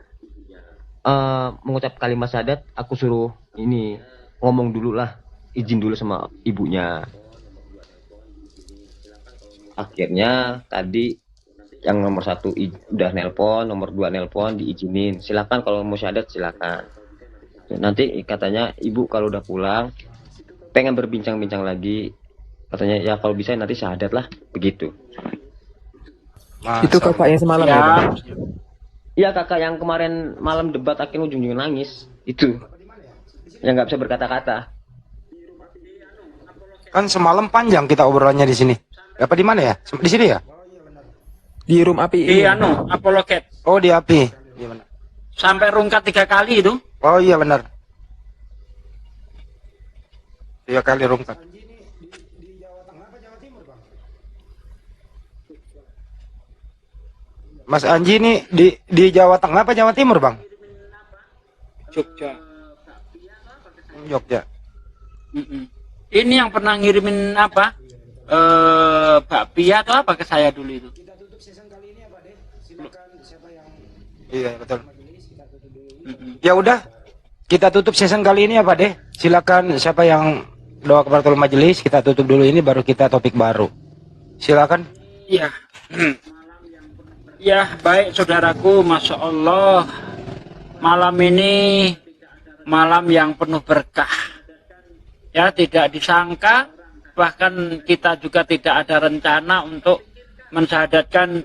mengucap kalimat syahadat, aku suruh ini ngomong dulu lah, izin dulu sama ibunya. Akhirnya tadi yang nomor 1 udah nelpon, nomor 2 nelpon, diizinin. Silakan kalau mau syahadat silakan. Nanti katanya ibu kalau udah pulang pengen berbincang-bincang lagi. Katanya ya kalau bisa nanti syahadat lah, begitu. Itu kakak yang semalam ya, Ya, Bang? Iya kakak yang kemarin malam debat akhirnya ujung-ujungnya nangis. Itu yang nggak bisa berkata-kata. Kan semalam panjang kita obrolannya di sini. Apa di mana ya? Di sini ya? Di room api di ini. Apologet. Oh, di api. Iya benar. Sampai rungkat 3 kali itu. Oh iya benar. 3 kali rungkat. Mas Anji ini di Jawa Tengah apa Jawa Timur, Bang? Jogja. Jogja. Ini yang pernah ngirimin apa? Bakpia atau apa ke saya dulu itu. Iya, betul. Ya udah, kita tutup season kali ini ya Pak Deh. Silakan siapa yang doa kafaratul majelis, kita tutup dulu ini baru kita topik baru. Silakan. Iya. Ya, baik saudaraku, Masya Allah. Malam ini malam yang penuh berkah. Ya, tidak disangka, bahkan kita juga tidak ada rencana untuk mensyahadatkan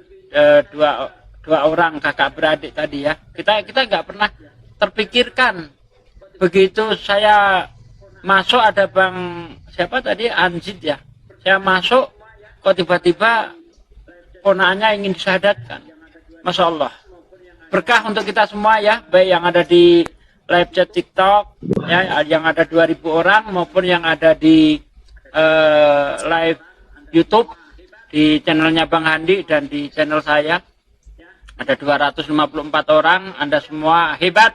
dua orang kakak beradik tadi ya. Kita nggak pernah terpikirkan. Begitu saya masuk ada Bang siapa tadi, Anjid ya. Saya masuk kok tiba-tiba ponaannya ingin disyahadatkan. Masya Allah. Berkah untuk kita semua ya, baik yang ada di live chat TikTok ya, yang ada 2000 orang maupun yang ada di live YouTube di channelnya Bang Handi dan di channel saya. Ada 254 orang, Anda semua hebat.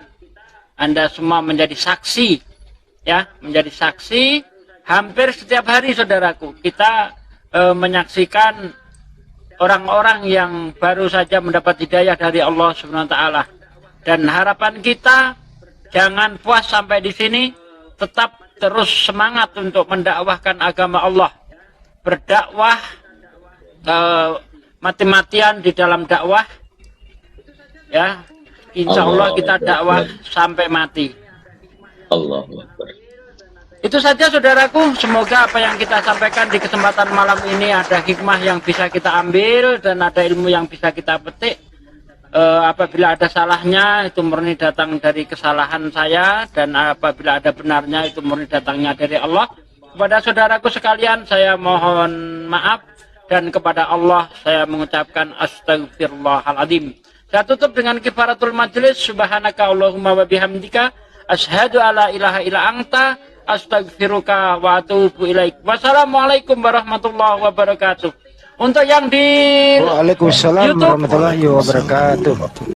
Anda semua menjadi saksi ya, menjadi saksi hampir setiap hari saudaraku. Kita menyaksikan orang-orang yang baru saja mendapat hidayah dari Allah Subhanahu wa taala. Dan harapan kita jangan puas sampai di sini, tetap terus semangat untuk mendakwahkan agama Allah. Berdakwah mati-matian di dalam dakwah. Ya, insya Allah kita dakwah sampai mati. Allahu Akbar. Itu saja saudaraku, semoga apa yang kita sampaikan di kesempatan malam ini ada hikmah yang bisa kita ambil dan ada ilmu yang bisa kita petik. Apabila ada salahnya itu murni datang dari kesalahan saya, dan apabila ada benarnya itu murni datangnya dari Allah. Kepada saudaraku sekalian saya mohon maaf, dan kepada Allah saya mengucapkan astagfirullahaladzim. Saya tutup dengan kifaratul majelis. Subhanaka Allahumma wa bihamdika asyhadu alla ilaha illa anta astaghfiruka wa atubu ilaik. Wassalamualaikum warahmatullahi wabarakatuh. Untuk yang di Waalaikumsalam YouTube, warahmatullahi wabarakatuh.